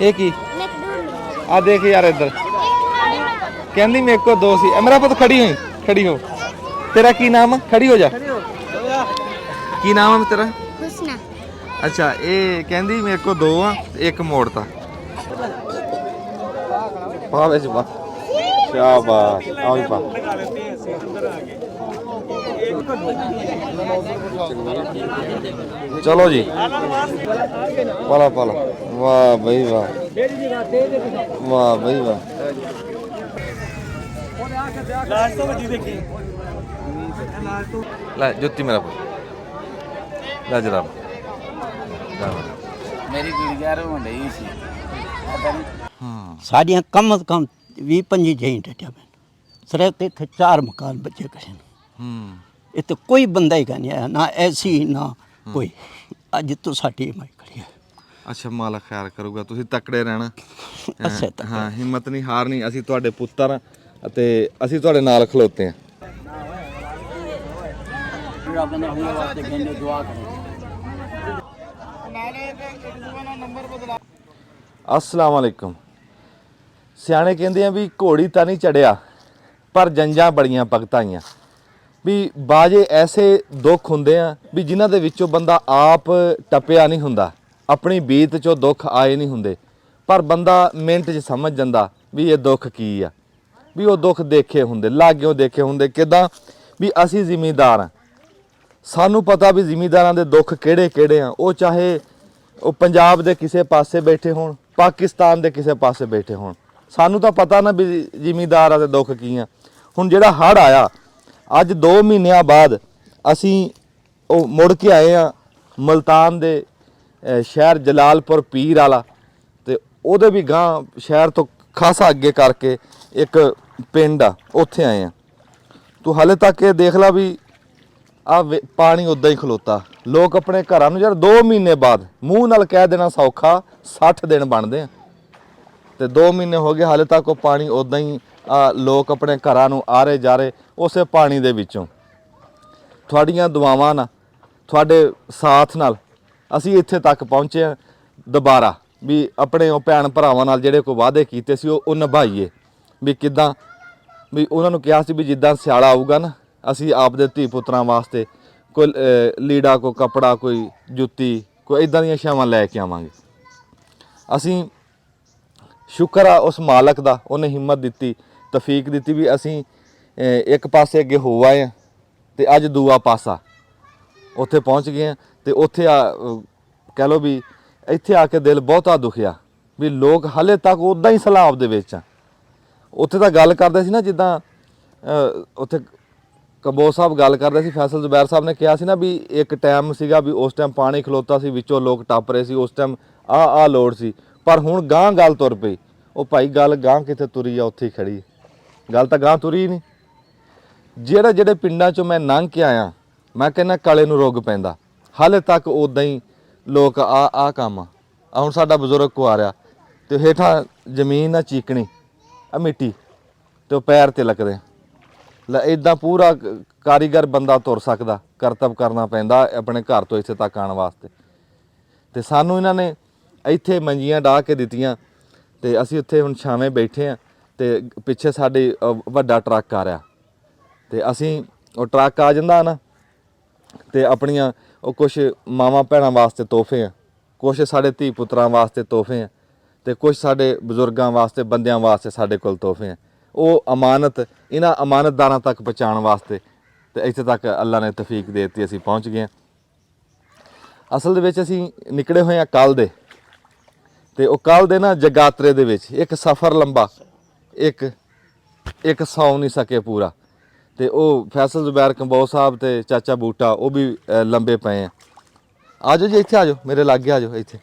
ਇਹ ਕੀ ਆ ਦੇਖ ਯਾਰ ਇੱਧਰ ਕਹਿੰਦੀ ਮੇਰੇ ਕੋ ਦੋ ਸੀ। ਮੇਰਾ ਪੁੱਤ ਖੜੀ ਹੋ ਤੇਰਾ ਕੀ ਨਾਮ? ਖੜੀ ਹੋ ਜਾ। ਕੀ ਨਾਮ ਹੈ ਤੇਰਾ? ਹੁਸਨਾ। ਅੱਛਾ ਇਹ ਕਹਿੰਦੀ ਮੇਰੇ ਕੋ ਦੋ ਆ ਇੱਕ ਮੋੜਤਾ। ਪਾ ਵਿੱਚ ਪਾ। ਸ਼ਾਬਾਸ਼ ਆਓ ਜੀ ਪਾ। ਚਲੋ ਜੀ ਪਾਲਾ ਵਾਹ ਬਈ ਵਾਹ ਵਾਹ ਬਈ ਵਾਹ। ਲਾਸ਼ ਤੋਂ ਵੱਡੀ ਦੇਖੀ ਲੈ ਜੁੱਤੀ ਮੇਰਾ ਪੁੱਤ ਲੈ ਜਰਾ ਮੇਰੀ ਗੁੜੀਆ ਰੋਂਦੀ ਸੀ। ਹਾਂ ਸਾਡੀਆਂ ਕਮ ਤੋਂ ਕਮ 20-25 ਜਹੀਂ ਟੱਟਿਆ ਪੈਣ ਸਿਰਫ ਤੇ ਇੱਥੇ 4 ਮਕਾਨ ਬੱਚੇ ਕਿਸੇ ਨੂੰ ਇੱਥੇ ਕੋਈ ਬੰਦਾ ਹੀ ਨਹੀਂ ਆਇਆ ਨਾ ਐਸੀ ਨਾ ਕੋਈ। ਅੱਜ ਤੋਂ ਸਾਡੀ ਮਾਈ ਖੜੀ ਹੈ। ਅੱਛਾ ਮਾਲਕ ਖੈਰ ਕਰੂਗਾ। ਤੁਸੀਂ ਤਕੜੇ ਰਹਿਣਾ। ਅੱਛਾ ਹਾਂ ਹਿੰਮਤ ਨਹੀਂ ਹਾਰਨੀ। ਅਸੀਂ ਤੁਹਾਡੇ ਪੁੱਤਰ ਅਤੇ ਅਸੀਂ ਤੁਹਾਡੇ ਨਾਲ ਖਲੋਤੇ ਹਾਂ। ਰੱਬ ਨੇ ਆਪਣੇ ਵਾਸਤੇ ਕਹਿੰਦੇ ਦੁਆ ਕਰੋ। अस्सलाम वालेकुम। ਸਿਆਣੇ ਕਹਿੰਦੇ ਆ ਵੀ ਘੋੜੀ ਤਾਂ ਨਹੀਂ ਚੜਿਆ ਪਰ ਜੰਜਾਂ ਬੜੀਆਂ ਭਗਤਾਈਆਂ। ਵੀ ਬਾਜੇ ਐਸੇ ਦੁੱਖ ਹੁੰਦੇ ਆ ਵੀ ਜਿਨ੍ਹਾਂ ਦੇ ਵਿੱਚੋਂ ਬੰਦਾ ਆਪ ਟੱਪਿਆ ਨਹੀਂ ਹੁੰਦਾ, ਆਪਣੀ ਬੀਤ 'ਚੋਂ ਦੁੱਖ ਆਏ ਨਹੀਂ ਹੁੰਦੇ, ਪਰ ਬੰਦਾ ਮਿੰਟ 'ਚ ਸਮਝ ਜਾਂਦਾ ਵੀ ਇਹ ਦੁੱਖ ਕੀ ਆ। ਵੀ ਉਹ ਦੁੱਖ ਦੇਖੇ ਹੁੰਦੇ, ਲਾਗਿਓਂ ਦੇਖੇ ਹੁੰਦੇ। ਕਿੱਦਾਂ ਵੀ ਅਸੀਂ ਜ਼ਿਮੀਂਦਾਰ ਹਾਂ, ਸਾਨੂੰ ਪਤਾ ਵੀ ਜ਼ਿਮੀਂਦਾਰਾਂ ਦੇ ਦੁੱਖ ਕਿਹੜੇ ਕਿਹੜੇ ਆ। ਉਹ ਚਾਹੇ ਉਹ ਪੰਜਾਬ ਦੇ ਕਿਸੇ ਪਾਸੇ ਬੈਠੇ ਹੋਣ, ਪਾਕਿਸਤਾਨ ਦੇ ਕਿਸੇ ਪਾਸੇ ਬੈਠੇ ਹੋਣ, ਸਾਨੂੰ ਤਾਂ ਪਤਾ ਨਾ ਵੀ ਜ਼ਿਮੀਂਦਾਰਾਂ ਦੇ ਦੁੱਖ ਕੀ ਆ। ਹੁਣ ਜਿਹੜਾ ਹੜ੍ਹ ਆਇਆ ਅੱਜ 2 ਮਹੀਨਿਆਂ ਬਾਅਦ ਅਸੀਂ ਉਹ ਮੁੜ ਕੇ ਆਏ ਆ ਮੁਲਤਾਨ ਦੇ ਸ਼ਹਿਰ ਜਲਾਲਪੁਰ ਪੀਰ ਵਾਲਾ, ਤੇ ਉਹਦੇ ਵੀ ਗਾਂ ਸ਼ਹਿਰ ਤੋਂ ਖਾਸਾ ਅੱਗੇ ਕਰਕੇ ਇੱਕ ਪਿੰਡ ਆ, ਉੱਥੇ ਆਏ ਆ। ਤੂੰ ਹਾਲੇ ਤੱਕ ਇਹ ਦੇਖ ਲਾ ਵੀ ਆ ਪਾਣੀ ਉੱਦਾਂ ਹੀ ਖਲੋਤਾ। ਲੋਕ ਆਪਣੇ ਘਰਾਂ ਨੂੰ ਯਾਰ 2 ਮਹੀਨੇ ਬਾਅਦ ਮੂੰਹ ਨਾਲ ਕਹਿ ਦੇਣਾ ਸੌਖਾ 60 ਦਿਨ ਬਣਦੇ ਆ, ਤੇ 2 ਮਹੀਨੇ ਹੋ ਗਏ ਹਾਲੇ ਤੱਕ ਉਹ ਪਾਣੀ ਉੱਦਾਂ ਹੀ ਲੋਕ ਆਪਣੇ ਘਰਾਂ ਨੂੰ ਆ ਰਹੇ ਜਾ ਰਹੇ ਉਸੇ ਪਾਣੀ ਦੇ ਵਿੱਚੋਂ। ਤੁਹਾਡੀਆਂ ਦੁਆਵਾਂ ਨਾਲ, ਤੁਹਾਡੇ ਸਾਥ ਨਾਲ ਅਸੀਂ ਇੱਥੇ ਤੱਕ ਪਹੁੰਚੇ ਹਾਂ ਦੁਬਾਰਾ। ਵੀ ਆਪਣੇ ਉਹ ਭੈਣ ਭਰਾਵਾਂ ਨਾਲ ਜਿਹੜੇ ਕੋਈ ਵਾਅਦੇ ਕੀਤੇ ਸੀ ਉਹ ਨਿਭਾਈਏ। ਵੀ ਕਿੱਦਾਂ ਵੀ ਉਹਨਾਂ ਨੂੰ ਕਿਹਾ ਸੀ ਵੀ ਜਿੱਦਾਂ ਸਿਆਲਾ ਆਊਗਾ ਨਾ ਅਸੀਂ ਆਪਦੇ ਧੀ ਪੁੱਤਰਾਂ ਵਾਸਤੇ ਕੋਈ ਲੀੜਾ, ਕੋਈ ਕੱਪੜਾ, ਕੋਈ ਜੁੱਤੀ, ਕੋਈ ਇਦਾਂ ਦੀਆਂ ਸ਼ਾਵਾਂ ਲੈ ਕੇ ਆਵਾਂਗੇ। ਅਸੀਂ ਸ਼ੁਕਰ ਆ ਉਸ ਮਾਲਕ ਦਾ, ਉਹਨੇ ਹਿੰਮਤ ਦਿੱਤੀ, ਤੌਫੀਕ ਦਿੱਤੀ ਵੀ ਅਸੀਂ ਇੱਕ ਪਾਸੇ ਅੱਗੇ ਹੋ ਆਏ ਹਾਂ ਤੇ ਅੱਜ ਦੂਆ ਪਾਸਾ ਉੱਥੇ ਪਹੁੰਚ ਗਏ ਹਾਂ। ਤੇ ਉੱਥੇ ਕਹਿ ਲਓ ਵੀ ਇੱਥੇ ਆ ਕੇ ਦਿਲ ਬਹੁਤਾ ਦੁਖਿਆ ਵੀ ਲੋਕ ਹਾਲੇ ਤੱਕ ਉੱਦਾਂ ਹੀ ਸਲਾਬ ਦੇ ਵਿੱਚ ਆ। ਉੱਥੇ ਤਾਂ ਗੱਲ ਕਰਦੇ ਸੀ ਨਾ ਜਿੱਦਾਂ ਉੱਥੇ ਕੰਬੋਜ ਸਾਹਿਬ ਗੱਲ ਕਰਦੇ ਸੀ, ਫੈਸਲ ਜ਼ੁਬੈਰ ਸਾਹਿਬ ਨੇ ਕਿਹਾ ਸੀ ਨਾ ਵੀ ਇੱਕ ਟਾਈਮ ਸੀਗਾ ਵੀ ਉਸ ਟਾਈਮ ਪਾਣੀ ਖਲੋਤਾ ਸੀ, ਵਿੱਚੋਂ ਲੋਕ ਟੱਪ ਰਹੇ ਸੀ, ਉਸ ਟਾਈਮ ਆਹ ਲੋੜ ਸੀ। ਪਰ ਹੁਣ ਗਾਂਹ ਗੱਲ ਤੁਰ ਪਈ। ਉਹ ਭਾਈ ਗੱਲ ਗਾਂਹ ਕਿੱਥੇ ਤੁਰੀ ਆ, ਉੱਥੇ ਹੀ ਖੜੀ। ਗੱਲ ਤਾਂ ਗਾਂਹ ਤੁਰੀ ਨਹੀਂ। ਜਿਹੜੇ ਪਿੰਡਾਂ 'ਚੋਂ ਮੈਂ ਲੰਘ ਕੇ ਆਇਆ, ਮੈਂ ਕਹਿੰਦਾ ਕਾਲੇ ਨੂੰ ਰੁੱਗ ਪੈਂਦਾ। ਹਾਲੇ ਤੱਕ ਉੱਦਾਂ ਹੀ ਲੋਕ ਆ ਕੰਮ ਆ। ਹੁਣ ਸਾਡਾ ਬਜ਼ੁਰਗ ਕੋ ਆ ਰਿਹਾ ਤੇ ਹੇਠਾਂ ਜ਼ਮੀਨ ਆ ਚੀਕਣੀ ਆ ਮਿੱਟੀ ਤੇ ਉਹ ਪੈਰ ਤੇ ਲੱਗਦੇ ਲੈ। ਇਦਾਂ ਪੂਰਾ ਕਾਰੀਗਰ ਬੰਦਾ ਤੁਰ ਸਕਦਾ, ਕਰਤੱਵ ਕਰਨਾ ਪੈਂਦਾ ਆਪਣੇ ਘਰ ਤੋਂ ਇੱਥੇ ਤੱਕ ਆਉਣ ਵਾਸਤੇ। ਤੇ ਸਾਨੂੰ ਇਹਨਾਂ ਨੇ ਇੱਥੇ ਮੰਜੀਆਂ ਢਾਹ ਕੇ ਦਿੱਤੀਆਂ ਤੇ ਅਸੀਂ ਉੱਥੇ ਹੁਣ ਛਾਵੇਂ ਬੈਠੇ ਹਾਂ। ਤੇ ਪਿੱਛੇ ਸਾਡੇ ਵੱਡਾ ਟਰੱਕ ਆ ਰਿਹਾ ਤੇ ਅਸੀਂ ਉਹ ਟਰੱਕ ਆ ਜਾਂਦਾ ਨਾ ਤੇ ਆਪਣੀਆਂ ਉਹ ਕੁਛ ਮਾਵਾਂ ਭੈਣਾਂ ਵਾਸਤੇ ਤੋਹਫੇ ਆ, ਕੁਛ ਸਾਡੇ ਧੀ ਪੁੱਤਰਾਂ ਵਾਸਤੇ ਤੋਹਫੇ ਆ, ਤੇ ਕੁਛ ਸਾਡੇ ਬਜ਼ੁਰਗਾਂ ਵਾਸਤੇ, ਬੰਦਿਆਂ ਵਾਸਤੇ ਸਾਡੇ ਕੋਲ ਤੋਹਫੇ ਆ। ਉਹ ਅਮਾਨਤ ਇਹਨਾਂ ਅਮਾਨਤਦਾਰਾਂ ਤੱਕ ਪਹੁੰਚਾਉਣ ਵਾਸਤੇ ਤੇ ਇੱਥੇ ਤੱਕ ਅੱਲਾ ਨੇ ਤੌਫੀਕ ਦੇ ਦਿੱਤੀ, ਅਸੀਂ ਪਹੁੰਚ ਗਏ ਹਾਂ। ਅਸਲ ਦੇ ਵਿੱਚ ਅਸੀਂ ਨਿਕਲੇ ਹੋਏ ਹਾਂ ਕੱਲ੍ਹ ਦੇ, ਤੇ ਉਹ ਕੱਲ੍ਹ ਦੇ ਨਾ ਜਗਾਤਰੇ ਦੇ ਵਿੱਚ ਇੱਕ ਸਫ਼ਰ ਲੰਬਾ, ਇੱਕ ਸੌ ਨਹੀਂ ਸਕੇ ਪੂਰਾ। ਤੇ ਉਹ ਫੈਸਲ ਜ਼ੁਬੈਰ ਕੰਬੋਜ ਸਾਹਿਬ ਤੇ ਚਾਚਾ ਬੂਟਾ ਉਹ ਵੀ ਲੰਬੇ ਪਏ ਆ। ਆ ਜਾਓ ਜੀ, ਇੱਥੇ ਆ ਜਾਓ, ਮੇਰੇ ਲਾਗੇ ਆ ਜਾਓ ਇੱਥੇ,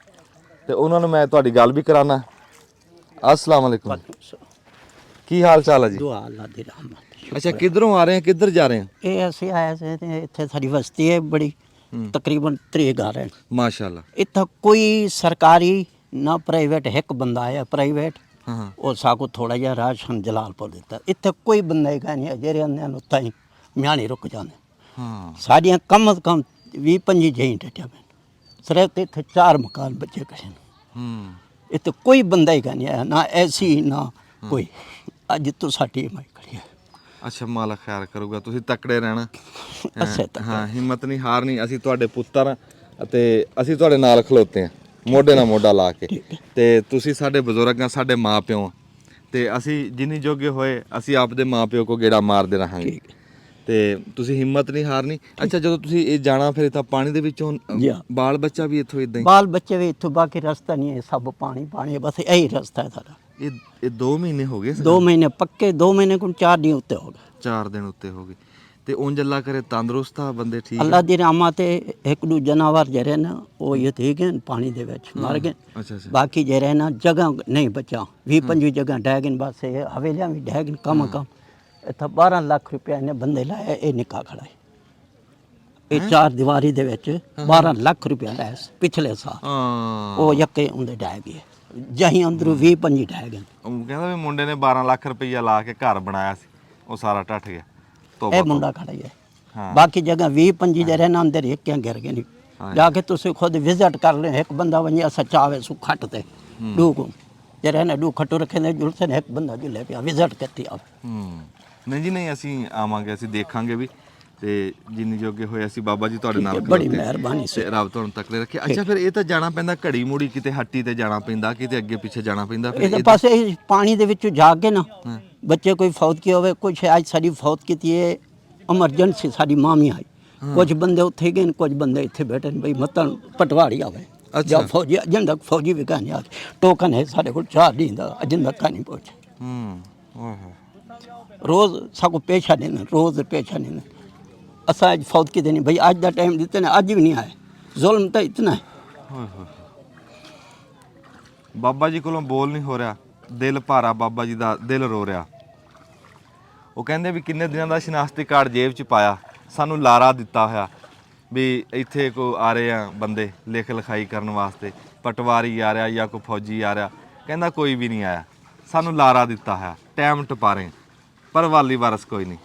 ਤੇ ਉਹਨਾਂ ਨੂੰ ਮੈਂ ਤੁਹਾਡੀ ਗੱਲ ਵੀ ਕਰਾਉਣਾ। अस्सलाम वालेकुम, ਕੀ ਹਾਲ ਚਾਲ ਹੈ ਜੀ? ਦੁਆ ਅੱਲਾ ਦੀ ਰਹਿਮਤ। ਅੱਛਾ ਕਿੱਧਰੋਂ ਆ ਰਹੇ हैं, किधर जा रहे हैं? ਇਹ ਅਸੀਂ ਆਏ ਸੀ ਤੇ ਇੱਥੇ ਸਾਡੀ ਬਸਤੀ ਹੈ ਬੜੀ, ਤਕਰੀਬਨ 3 ਘਰ ਹੈ माशाल्लाह। ਇੱਥੇ ਕੋਈ ਸਰਕਾਰੀ ਨਾ ਪ੍ਰਾਈਵੇਟ। ਇੱਕ ਬੰਦਾ ਆਇਆ ਪ੍ਰਾਈਵੇਟ, ਹਾਂ ਉਹ ਸਾਕੋ ਥੋੜਾ ਜਿਹਾ ਰਾਸ਼ਨ ਜਲਾਲਪੁਰ ਦਿੱਤਾ। ਇੱਥੇ ਕੋਈ ਬੰਦਾ ਹੀ ਨਹੀਂ ਜਿਹੜੇ ਆਉਂਦੇ ਨੂੰ ਤਾਂ ਹੀ ਮਿਆਣੀ ਰੁਕ ਜਾਂਦੇ। ਹਾਂ ਸਾਡੀਆਂ ਕਮ ਤੋਂ ਕਮ 20-25 ਜਹੀਂ ਟੱਟਿਆ ਪੈਣ ਸਿਰਫ ਤੇ ਇੱਥੇ 4 ਮਕਾਨ ਬੱਚੇ ਕਿਸੇ ਨੂੰ। ਇੱਥੇ ਕੋਈ ਬੰਦਾ ਹੀ ਨਹੀਂ ਆਇਆ, ਨਾ ਐਸੀ ਨਾ ਕੋਈ। ਅੱਜ ਤੋਂ ਸਾਡੀ ਮਾਈ ਖੜੀ ਹੈ। ਅੱਛਾ, ਮਾਲਕ ਖੈਰ ਕਰੂਗਾ, ਤੁਸੀਂ ਤਕੜੇ ਰਹਿਣਾ। ਅੱਛਾ ਹਾਂ, ਹਿੰਮਤ ਨਹੀਂ ਹਾਰਨੀ। ਅਸੀਂ ਤੁਹਾਡੇ ਪੁੱਤਰ ਅਤੇ ਅਸੀਂ ਤੁਹਾਡੇ ਨਾਲ ਖਲੋਤੇ ਹਾਂ, ਮੋਢੇ ਨਾਲ ਮੋਢਾ ਲਾ ਕੇ। ਤੇ ਤੁਸੀਂ ਸਾਡੇ ਬਜ਼ੁਰਗ ਆ, ਸਾਡੇ ਮਾਂ ਪਿਓ ਆ, ਤੇ ਅਸੀਂ ਜਿੰਨੀ ਜੋਗੇ ਹੋਏ ਅਸੀਂ ਆਪਦੇ ਮਾਂ ਪਿਓ ਕੋ ਗੇੜਾ ਮਾਰਦੇ ਰਹਾਂਗੇ। ਤੇ ਤੁਸੀਂ ਹਿੰਮਤ ਨਹੀਂ ਹਾਰਨੀ। ਅੱਛਾ, ਜਦੋਂ ਤੁਸੀਂ ਇਹ ਜਾਣਾ ਫਿਰ ਤਾਂ ਪਾਣੀ ਦੇ ਵਿੱਚੋਂ ਬਾਲ ਬੱਚਾ ਵੀ ਇੱਥੋਂ ਇਦਾਂ ਹੀ? ਬਾਲ ਬੱਚੇ ਵੀ ਇੱਥੋਂ, ਬਾਕੀ ਰਸਤਾ ਨਹੀਂ ਹੈ, ਸਭ ਪਾਣੀ ਪਾਣੀ ਹੈ, ਬਸ ਇਹੀ ਰਸਤਾ ਹੈ ਸਾਡਾ। ਇਹ 2 ਮਹੀਨੇ ਹੋ ਗਏ? 2 ਮਹੀਨੇ ਪੱਕੇ, 2 ਮਹੀਨੇ ਕੋਲ 4 ਦਿਨ ਉੱਤੇ ਹੋ ਗਏ। 4 ਦਿਨ ਉੱਤੇ ਹੋ ਗਏ। ਤੇ ਉਂਝ ਅੱਲਾ ਕਰੇ ਤੰਦਰੁਸਤ ਆ ਬੰਦੇ, ਠੀਕ? ਅੱਲਾ ਦੀ ਰਹਿਮਤ ਤੇ ਇੱਕ ਦੋ ਜਨਾਵਰ ਜਿਹੜੇ ਨਾ ਉਹ ਇਹ ਤੇ ਗਏ ਪਾਣੀ ਦੇ ਵਿੱਚ ਮਰ ਗਏ। ਅੱਛਾ। ਬਾਕੀ ਜਿਹੜੇ ਨਾ ਜਗ੍ਹਾ ਨਹੀਂ ਬਚਾ, 20-25 ਜਗ੍ਹਾ ਡਹਿ ਗਏ, ਬਸ ਇਹ ਹਵੇਲੀਆਂ ਵੀ ਡਹਿ ਗਏ। ਕੰਮ ਇੱਥੇ 12 ਲੱਖ ਰੁਪਏ ਨੇ ਬੰਦੇ ਲਾਇਆ, ਇਹ ਨਿੱਕਾ ਖੜਾ ਹੈ। ਇਹ 4 ਦੀਵਾਰੀ ਦੇ ਵਿੱਚ 12 ਲੱਖ ਰੁਪਏ ਲਾਇਆ ਪਿਛਲੇ ਸਾਲ। ਉਹ ਯੱਕੇ ਉਹਦੇ ਡਹਿ ਗਏ, ਜਹੀਂ ਅੰਦਰੋਂ 20-25 ਡਹਿ ਗਏ। ਉਹ ਕਹਿੰਦਾ ਵੀ ਮੁੰਡੇ ਨੇ 12 ਲੱਖ ਰੁਪਈਆ ਲਾ ਕੇ ਘਰ ਬਣਾਇਆ ਸੀ, ਉਹ ਸਾਰਾ ਟੱਟ ਗਿਆ। ਇਹ ਮੁੰਡਾ ਖੜਾ ਹੀ ਹੈ। ਬਾਕੀ ਜਗ੍ਹਾ 20-25 ਜਿਹੜੇ ਨਾ ਅੰਦਰ ਇੱਕ ਗਿਰ ਗਏ ਨਹੀਂ। ਜਾ ਕੇ ਤੁਸੀਂ ਖੁਦ ਵਿਜ਼ਿਟ ਕਰ ਲਿਓ। ਇੱਕ ਬੰਦਾ ਵੰਜਿਆ ਸੱਚਾਵੇ ਸੁ ਖੱਟ ਤੇ ਡੂਕ ਜਿਹੜੇ ਨਾ ਡੂ ਖੱਟੂ ਰੱਖੇ ਨੇ ਜੁਲਸੇ ਨੇ, ਇੱਕ ਬੰਦਾ ਜੁਲੇ ਪਿਆ ਵਿਜ਼ਿਟ ਕਰਤੀ ਆਵੇ। ਨਹੀਂ ਜੀ, ਨਹੀਂ, ਅਸੀਂ ਆਵਾਂਗੇ, ਅਸੀਂ ਦੇਖਾਂਗੇ ਵੀ, ਤੇ ਜਿੰਨੀ ਜੋਗੇ ਹੋਏ ਅਸੀਂ ਬਾਬਾ ਜੀ ਤੁਹਾਡੇ ਨਾਲ ਬੜੀ ਮਿਹਰਬਾਨੀ ਸੀ, ਰੱਬ ਤੁਹਾਨੂੰ ਤਕੜੇ ਰੱਖੇ। ਅੱਛਾ, ਫਿਰ ਇਹ ਤਾਂ ਜਾਣਾ ਪੈਂਦਾ ਘੜੀ ਮੂੜੀ, ਕਿਤੇ ਹੱਟੀ ਤੇ ਜਾਣਾ ਪੈਂਦਾ, ਕਿਤੇ ਅੱਗੇ ਪਿੱਛੇ ਜਾਣਾ ਪੈਂਦਾ? ਇਹਦੇ ਪਾਸੇ ਪਾਣੀ ਦੇ ਵਿੱਚੋਂ ਜਾ ਕੇ ਨਾ ਬੱਚੇ ਕੋਈ ਫੌਤ ਕੀ ਹੋਵੇ, ਕੁਛ ਅੱਜ ਸਾਡੀ ਫੌਤ ਕੀਤੀ ਹੈ ਐਮਰਜੈਂਸੀ, ਸਾਡੀ ਮਾਮੀ ਆਈ, ਕੁਝ ਬੰਦੇ ਉੱਥੇ ਗਏ, ਕੁਝ ਬੰਦੇ ਇੱਥੇ ਬੈਠੇ ਨੇ, ਬਈ ਮਤਲਬ ਪਟਵਾਰੀ ਆਵੇ ਜਾਂ ਫੌਜੀ ਅਜਨ ਤੱਕ ਫੌਜੀ ਵੀ ਕਹਿੰਦੇ ਆ ਟੋਕਨ ਹੈ ਸਾਡੇ ਕੋਲ 4 ਦਿਨ ਦਾ, ਅਜਨ ਤੱਕ ਨਹੀਂ ਪਹੁੰਚੇ। ਰੋਜ਼ ਸਾਕੋ ਪੇਸ਼ਾ ਦੇਣਾ, ਰੋਜ਼ ਪੇਸ਼ਾ ਦੇਣਾ। ਅਸਾਂ ਅੱਜ ਫੌਤ ਕੀ ਦੇਣੀ, ਬਈ ਅੱਜ ਦਾ ਟਾਈਮ ਦਿੱਤੇ ਨੇ, ਅੱਜ ਵੀ ਨਹੀਂ ਆਏ। ਜ਼ੁਲਮ ਤਾਂ ਇਤਨਾ ਹੈ। ਬਾਬਾ ਜੀ ਕੋਲੋਂ ਬੋਲ ਨਹੀਂ ਹੋ ਰਿਹਾ, ਦਿਲ ਭਾਰਾ, ਬਾਬਾ ਜੀ ਦਾ ਦਿਲ ਰੋ ਰਿਹਾ। ਉਹ ਕਹਿੰਦੇ ਵੀ ਕਿੰਨੇ ਦਿਨਾਂ ਦਾ ਸ਼ਨਾਖਤੀ ਕਾਰਡ ਜੇਬ 'ਚ ਪਾਇਆ, ਸਾਨੂੰ ਲਾਰਾ ਦਿੱਤਾ ਹੋਇਆ ਵੀ ਇੱਥੇ ਕੋ ਆ ਰਹੇ ਆ ਬੰਦੇ ਲਿਖ ਲਿਖਾਈ ਕਰਨ ਵਾਸਤੇ, ਪਟਵਾਰੀ ਆ ਰਿਹਾ ਜਾਂ ਕੋਈ ਫੌਜੀ ਆ ਰਿਹਾ। ਕਹਿੰਦਾ ਕੋਈ ਵੀ ਨਹੀਂ ਆਇਆ, ਸਾਨੂੰ ਲਾਰਾ ਦਿੱਤਾ ਹੋਇਆ, ਟਾਈਮ ਟਪਾ ਰਹੇ, ਪਰ ਵਾਲੀ ਵਾਰਸ ਕੋਈ ਨਹੀਂ।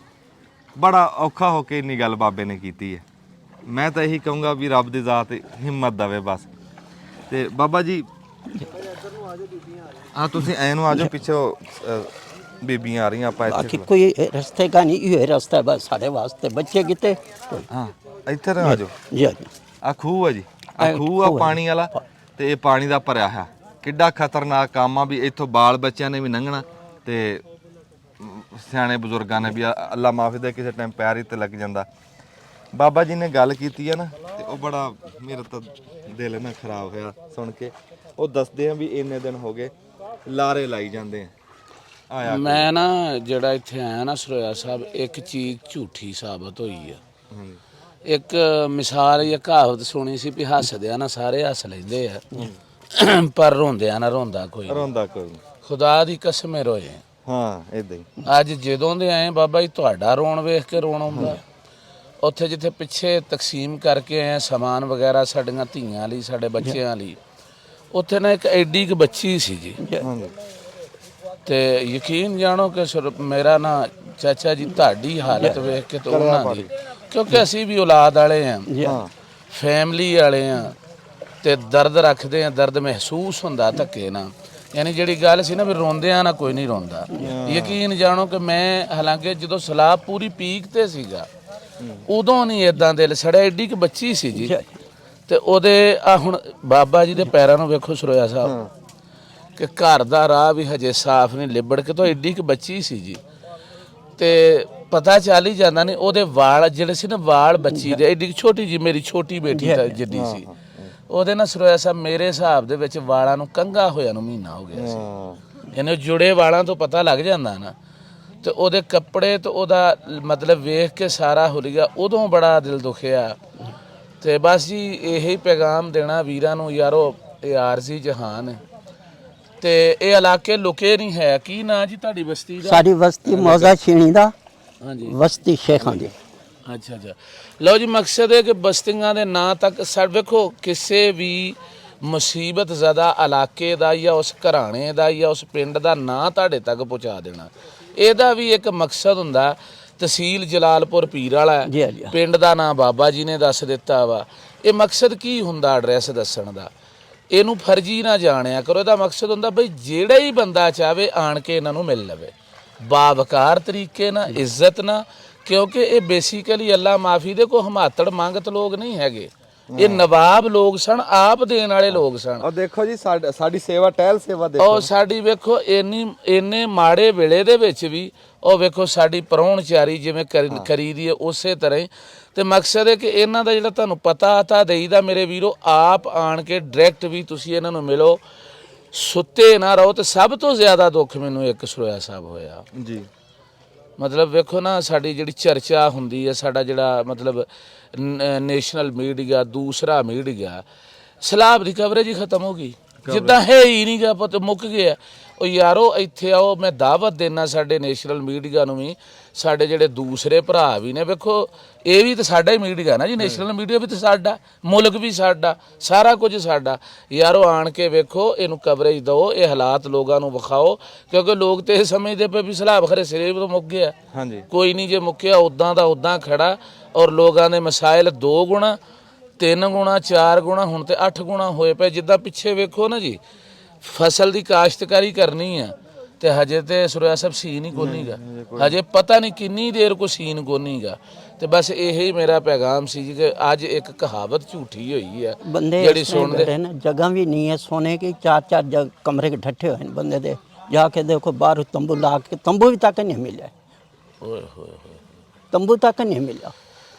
ਬੜਾ ਔਖਾ ਹੋ ਕੇ ਇੰਨੀ ਗੱਲ ਬਾਬੇ ਨੇ ਕੀਤੀ ਹੈ। ਮੈਂ ਤਾਂ ਇਹੀ ਕਹੂੰਗਾ ਵੀ ਰੱਬ ਦੀ ਜ਼ਾਤ ਹਿੰਮਤ ਦੇਵੇ ਬਸ। ਤੇ ਬਾਬਾ ਜੀ ਹਾਂ, ਤੁਸੀਂ ਐ ਨੂੰ ਆ ਜਾਓ, ਪਿੱਛੋਂ ਬੀਬੀਆਂ ਆ ਰਹੀਆਂ, ਆਪਾਂ ਬਾਕੀ ਕੋਈ ਰਸਤੇ ਕਾ ਨਹੀਂ, ਇਹ ਰਸਤਾ ਹੈ ਬਸ ਸਾਡੇ ਵਾਸਤੇ। ਬੱਚੇ ਕਿਤੇ ਹਾਂ, ਇੱਧਰ ਆ ਜਾਓ। ਜੀ ਆ ਖੂਹ ਹੈ ਜੀ, ਆ ਖੂਹ ਆ ਪਾਣੀ ਵਾਲਾ, ਤੇ ਇਹ ਪਾਣੀ ਦਾ ਭਰਿਆ ਹੋਇਆ। ਕਿੱਡਾ ਖਤਰਨਾਕ ਕੰਮ ਆ ਵੀ ਇੱਥੋਂ ਬਾਲ ਬੱਚਿਆਂ ਨੇ ਵੀ ਲੰਘਣਾ, ਤੇ ਸਿਆਣੇ ਬਜ਼ੁਰਗਾਂ ਨੇ ਵੀ, ਅੱਲਾ ਮਾਫੀ ਦੇ, ਕਿਸੇ ਟਾਈਮ ਪੈਰ ਹੀ ਤੇ ਲੱਗ ਜਾਂਦਾ। ਬਾਬਾ ਜੀ ਨੇ ਗੱਲ ਕੀਤੀ ਹੈ ਨਾ, ਤੇ ਉਹ ਬੜਾ ਮੇਰਾ ਤਾਂ ਦਿਲ ਨਾ ਖਰਾਬ ਹੋਇਆ ਸੁਣ ਕੇ। ਉਹ ਦੱਸਦੇ ਆ ਵੀ ਇੰਨੇ ਦਿਨ ਹੋ ਗਏ ਲਾਰੇ ਲਾਈ ਜਾਂਦੇ ਆ। ਆਇਆ ਮੈਂ ਨਾ ਜਿਹੜਾ ਇੱਥੇ ਆਇਆ ਨਾ ਸਰੋਇਆ ਸਾਹਿਬ, ਇੱਕ ਚੀਜ਼ ਝੂਠੀ ਸਾਬਤ ਹੋਈ ਆ। ਇੱਕ ਮਿਸਾਲ ਜਾਂ ਕਹਾਵਤ ਸੁਣੀ ਸੀ ਵੀ ਹੱਸਦਿਆਂ ਨਾ ਸਾਰੇ ਹੱਸ ਲੈਂਦੇ ਆ, ਪਰ ਰੋਂਦਿਆਂ ਨਾ ਰੋਂਦਾ ਕੋਈ। ਖੁਦਾ ਦੀ ਕਸਮ ਰੋਏ। ਹਾਂ, ਇਦਾਂ ਹੀ ਅੱਜ ਜਦੋਂ ਦੇ ਆਏ ਬਾਬਾ ਜੀ, ਤੁਹਾਡਾ ਰੋਣ ਵੇਖ ਕੇ ਰੋਣ ਆਉਂਦਾ। ਉੱਥੇ ਜਿੱਥੇ ਪਿੱਛੇ ਤਕਸੀਮ ਕਰਕੇ ਆਏ ਸਮਾਨ ਵਗੈਰਾ ਸਾਡੀਆਂ ਧੀਆਂ ਲਈ, ਸਾਡੇ ਬੱਚਿਆਂ ਲਈ, ਉੱਥੇ ਨਾ ਇੱਕ ਐਡੀ ਕੁ ਬੱਚੀ ਸੀ ਜੀ। ਤੇ ਯਕੀਨ ਜਾਣੋ ਕਿ ਮੇਰਾ ਨਾ ਚਾਚਾ ਜੀ, ਤੁਹਾਡੀ ਹਾਲਤ ਵੇਖ ਕੇ ਤਾਂ ਉਹਨਾਂ ਦੀ, ਕਿਉਂਕਿ ਅਸੀਂ ਵੀ ਔਲਾਦ ਵਾਲੇ ਆ, ਫੈਮਿਲੀ ਵਾਲੇ ਆ, ਤੇ ਦਰਦ ਰੱਖਦੇ ਆ, ਦਰਦ ਮਹਿਸੂਸ ਹੁੰਦਾ ਧੱਕੇ ਨਾਲ। ਯਾਨੀ ਜਿਹੜੀ ਗੱਲ ਸੀ ਨਾ ਵੀ ਰੋਂਦਿਆਂ ਨਾ ਕੋਈ ਨਹੀਂ ਰੋਂਦਾ। ਯਕੀਨ ਜਾਣੋ ਕਿ ਮੈਂ ਹਾਲਾਂਕਿ ਜਦੋਂ ਸਲਾਬ ਪੂਰੀ ਪੀਕ ਤੇ ਸੀਗਾ, ਉਦੋਂ ਨਹੀਂ ਇਦਾਂ ਦਿਲ ਸੜਿਆ। ਐਡੀ ਕੁ ਬੱਚੀ ਸੀ ਜੀ। ਤੇ ਉਹਦੇ ਆ ਹੁਣ ਬਾਬਾ ਜੀ ਦੇ ਪੈਰਾਂ ਨੂੰ ਵੇਖੋ ਸਰੋਇਆ ਸਾਹਿਬ, ਕਿ ਘਰ ਦਾ ਰਾਹ ਵੀ ਹਜੇ ਸਾਫ਼ ਨਹੀਂ ਲਿਬੜ ਕੇ, ਤਾਂ ਐਡੀ ਕੁ ਬੱਚੀ ਸੀ ਜੀ। ਤੇ ਪਤਾ ਚੱਲ ਹੀ ਜਾਂਦਾ ਨਹੀਂ, ਉਹਦੇ ਵਾਲ ਜਿਹੜੇ ਸੀ ਨਾ, ਵਾਲ ਬੱਚੀ ਦੇ ਐਡੀ ਛੋਟੀ ਜੀ, ਮੇਰੀ ਛੋਟੀ ਬੇਟੀ ਜਿੱਡੀ ਸੀ, ਉਹਦੇ ਨਾਲ ਸਰੋਇਆ ਸਾਹਿਬ ਮੇਰੇ ਹਿਸਾਬ ਦੇ ਵਿੱਚ ਵਾਲਾਂ ਨੂੰ ਕੰਘਾ ਹੋਇਆ ਨੂੰ ਮਹੀਨਾ ਹੋ ਗਿਆ ਸੀ। ਇਹਨੇ ਜੁੜੇ ਵਾਲਾਂ ਤੋਂ ਪਤਾ ਲੱਗ ਜਾਂਦਾ ਨਾ। ਤੇ ਉਹਦੇ ਕੱਪੜੇ ਤੇ ਉਹਦਾ ਮਤਲਬ ਵੇਖ ਕੇ ਸਾਰਾ ਹੁਲੀਆ, ਉਦੋਂ ਬੜਾ ਦਿਲ ਦੁਖਿਆ। ਤੇ ਬਸ ਜੀ ਇਹੀ ਪੈਗਾਮ ਦੇਣਾ ਵੀਰਾਂ ਨੂੰ, ਯਾਰੋ ਇਹ ਆਰਜ਼ੀ ਜਹਾਨ, ਤੇ ਇਹ ਇਲਾਕੇ ਲੁਕੇ ਨਹੀਂ ਹੈ। ਕੀ ਨਾਂ ਜੀ ਤੁਹਾਡੀ ਬਸਤੀ ਦਾ? ਸਾਡੀ ਬਸਤੀ ਮੌਜ਼ਾ ਛੀਣੀ ਦਾ, ਹਾਂਜੀ, ਬਸਤੀ ਸ਼ੇਖਾਂ ਦੀ। ਅੱਛਾ ਅੱਛਾ, ਲਓ ਜੀ, ਮਕਸਦ ਹੈ ਕਿ ਬਸਤੀਆਂ ਦੇ ਨਾਂ ਤੱਕ ਵੇਖੋ, ਕਿਸੇ ਵੀ ਮੁਸੀਬਤ ਜ਼ਿਆਦਾ ਇਲਾਕੇ ਦਾ ਜਾਂ ਉਸ ਘਰਾਣੇ ਦਾ ਜਾਂ ਉਸ ਪਿੰਡ ਦਾ ਨਾਂ ਤੁਹਾਡੇ ਤੱਕ ਪਹੁੰਚਾ ਦੇਣਾ, ਇਹਦਾ ਵੀ ਇੱਕ ਮਕਸਦ ਹੁੰਦਾ। ਤਹਿਸੀਲ ਜਲਾਲਪੁਰ ਪੀਰ ਵਾਲਾ, ਪਿੰਡ ਦਾ ਨਾਂ ਬਾਬਾ ਜੀ ਨੇ ਦੱਸ ਦਿੱਤਾ ਵਾ। ਇਹ ਮਕਸਦ ਕੀ ਹੁੰਦਾ ਐਡਰੈਸ ਦੱਸਣ ਦਾ? ਇਹਨੂੰ ਫਰਜ਼ੀ ਨਾ ਜਾਣਿਆ ਕਰੋ। ਇਹਦਾ ਮਕਸਦ ਹੁੰਦਾ ਬਈ ਜਿਹੜਾ ਹੀ ਬੰਦਾ ਚਾਹਵੇ ਆਣ ਕੇ ਇਹਨਾਂ ਨੂੰ ਮਿਲ ਲਵੇ ਬਾਵਕਾਰ ਤਰੀਕੇ ਨਾਲ, ਇੱਜ਼ਤ ਨਾਲ, ਕਿਉਂਕਿ ਇਹ ਬੇਸਿਕਲੀ ਅੱਲਾ ਮਾਫੀ ਦੇ ਕੋਈ ਹਮਾਤੜ ਮੰਗਤ ਲੋਕ ਨਹੀਂ ਹੈਗੇ। ਇਹ ਨਵਾਬ ਲੋਕ ਸਨ, ਆਪ ਦੇਣ ਵਾਲੇ ਲੋਕ ਸਨ। ਔਰ ਦੇਖੋ ਜੀ ਸਾਡੀ ਸੇਵਾ ਟਹਿਲ ਸੇਵਾ ਦੇਖੋ, ਉਹ ਸਾਡੀ ਵੇਖੋ ਇੰਨੇ ਮਾੜੇ ਵੇਲੇ ਦੇ ਵਿੱਚ ਵੀ ਉਹ ਵੇਖੋ ਸਾਡੀ ਪਰਾਹੁਣਚਾਰੀ ਜਿਵੇਂ ਕਰੀਦੀ ਹੈ ਉਸੇ ਤਰ੍ਹਾਂ ਹੀ। ਤੇ ਮਕਸਦ ਹੈ ਕਿ ਇਹਨਾਂ ਦਾ ਜਿਹੜਾ ਤੁਹਾਨੂੰ ਪਤਾ ਤਾਂ ਦੇਈਦਾ ਮੇਰੇ ਵੀਰੋ, ਆਪ ਆਣ ਕੇ ਡਾਇਰੈਕਟ ਵੀ ਤੁਸੀਂ ਇਹਨਾਂ ਨੂੰ ਮਿਲੋ, ਸੁੱਤੇ ਨਾ ਰਹੋ। ਤੇ ਸਭ ਤੋਂ ਜ਼ਿਆਦਾ ਦੁੱਖ ਮੈਨੂੰ ਇੱਕ ਸਰੋਇਆ ਸਾਹਿਬ ਹੋਇਆ ਜੀ। ਮਤਲਬ ਵੇਖੋ ਨਾ, ਸਾਡੀ ਜਿਹੜੀ ਚਰਚਾ ਹੁੰਦੀ ਹੈ, ਸਾਡਾ ਜਿਹੜਾ ਮਤਲਬ ਨੈਸ਼ਨਲ ਮੀਡੀਆ, ਦੂਸਰਾ ਮੀਡੀਆ, ਸਲਾਬ ਦੀ ਕਵਰੇਜ ਹੀ ਖਤਮ ਹੋ ਗਈ, ਜਿੱਦਾਂ ਹੈ ਹੀ ਨਹੀਂ ਗਾ, ਪਤਾ ਮੁੱਕ ਗਿਆ। ਉਹ ਯਾਰੋ ਇੱਥੇ ਆਓ, ਮੈਂ ਦਾਵਤ ਦੇਣਾ ਸਾਡੇ ਨੈਸ਼ਨਲ ਮੀਡੀਆ ਨੂੰ ਵੀ, ਸਾਡੇ ਜਿਹੜੇ ਦੂਸਰੇ ਭਰਾ ਵੀ ਨੇ, ਵੇਖੋ ਇਹ ਵੀ ਤਾਂ ਸਾਡਾ ਹੀ ਮੀਡੀਆ ਨਾ ਜੀ, ਨੈਸ਼ਨਲ ਮੀਡੀਆ ਵੀ ਤਾਂ ਸਾਡਾ, ਮੁਲਕ ਵੀ ਸਾਡਾ, ਸਾਰਾ ਕੁਝ ਸਾਡਾ। ਯਾਰੋ ਆਣ ਕੇ ਵੇਖੋ, ਇਹਨੂੰ ਕਵਰੇਜ ਦਿਓ, ਇਹ ਹਾਲਾਤ ਲੋਕਾਂ ਨੂੰ ਵਿਖਾਓ, ਕਿਉਂਕਿ ਲੋਕ ਤੇ ਇਹ ਸਮਝਦੇ ਪਏ ਵੀ ਸਲਾਬ ਖਰੇ ਸਿਰੇ ਤੋਂ ਮੁੱਕ ਗਿਆ। ਹਾਂਜੀ, ਕੋਈ ਨਹੀਂ, ਜੇ ਮੁੱਕਿਆ ਉਦਾਂ ਦਾ ਉਦਾਂ ਖੜਾ। ਔਰ ਲੋਕਾਂ ਦੇ ਮਸਾਇਲ 2 ਗੁਣਾ 3 ਗੁਣਾ 4 ਗੁਣਾ ਹੁਣ ਤੇ 8 ਗੁਣਾ ਹੋਏ ਪਏ। ਜਿੱਦਾਂ ਪਿੱਛੇ ਵੇਖੋ ਨਾ ਜੀ, ਫਸਲ ਦੀ ਕਾਸ਼ਤਕਾਰੀ ਕਰਨੀ ਆ ਤੇ ਹਜੇ ਤੇ ਸਰੋਇਆ ਸਾਹਿਬ ਸੀਨ ਹੀ ਕੋਨੀਗਾ, ਹਜੇ ਪਤਾ ਨਹੀਂ ਕਿੰਨੀ ਦੇਰ ਕੋ ਸੀਨ ਕੋਨੀਗਾ। ਤੇ ਬਸ ਇਹੀ ਮੇਰਾ ਪੈਗਾਮ ਸੀ ਜੀ ਕਿ ਅੱਜ ਇੱਕ ਕਹਾਵਤ ਝੂਠੀ ਹੋਈ ਹੈ ਬੰਦੇ ਜਿਹੜੀ ਸੁਣਦੇ ना, जगह भी नहीं है सोने की, 4 कमरे के ढट्ठे हुए बंदे दे, जाके देखो बाहर तंबू ला के, तंबू भी तक नहीं मिला, ਓਏ ਹੋਏ ਹੋਏ। तंबू तक नहीं मिला।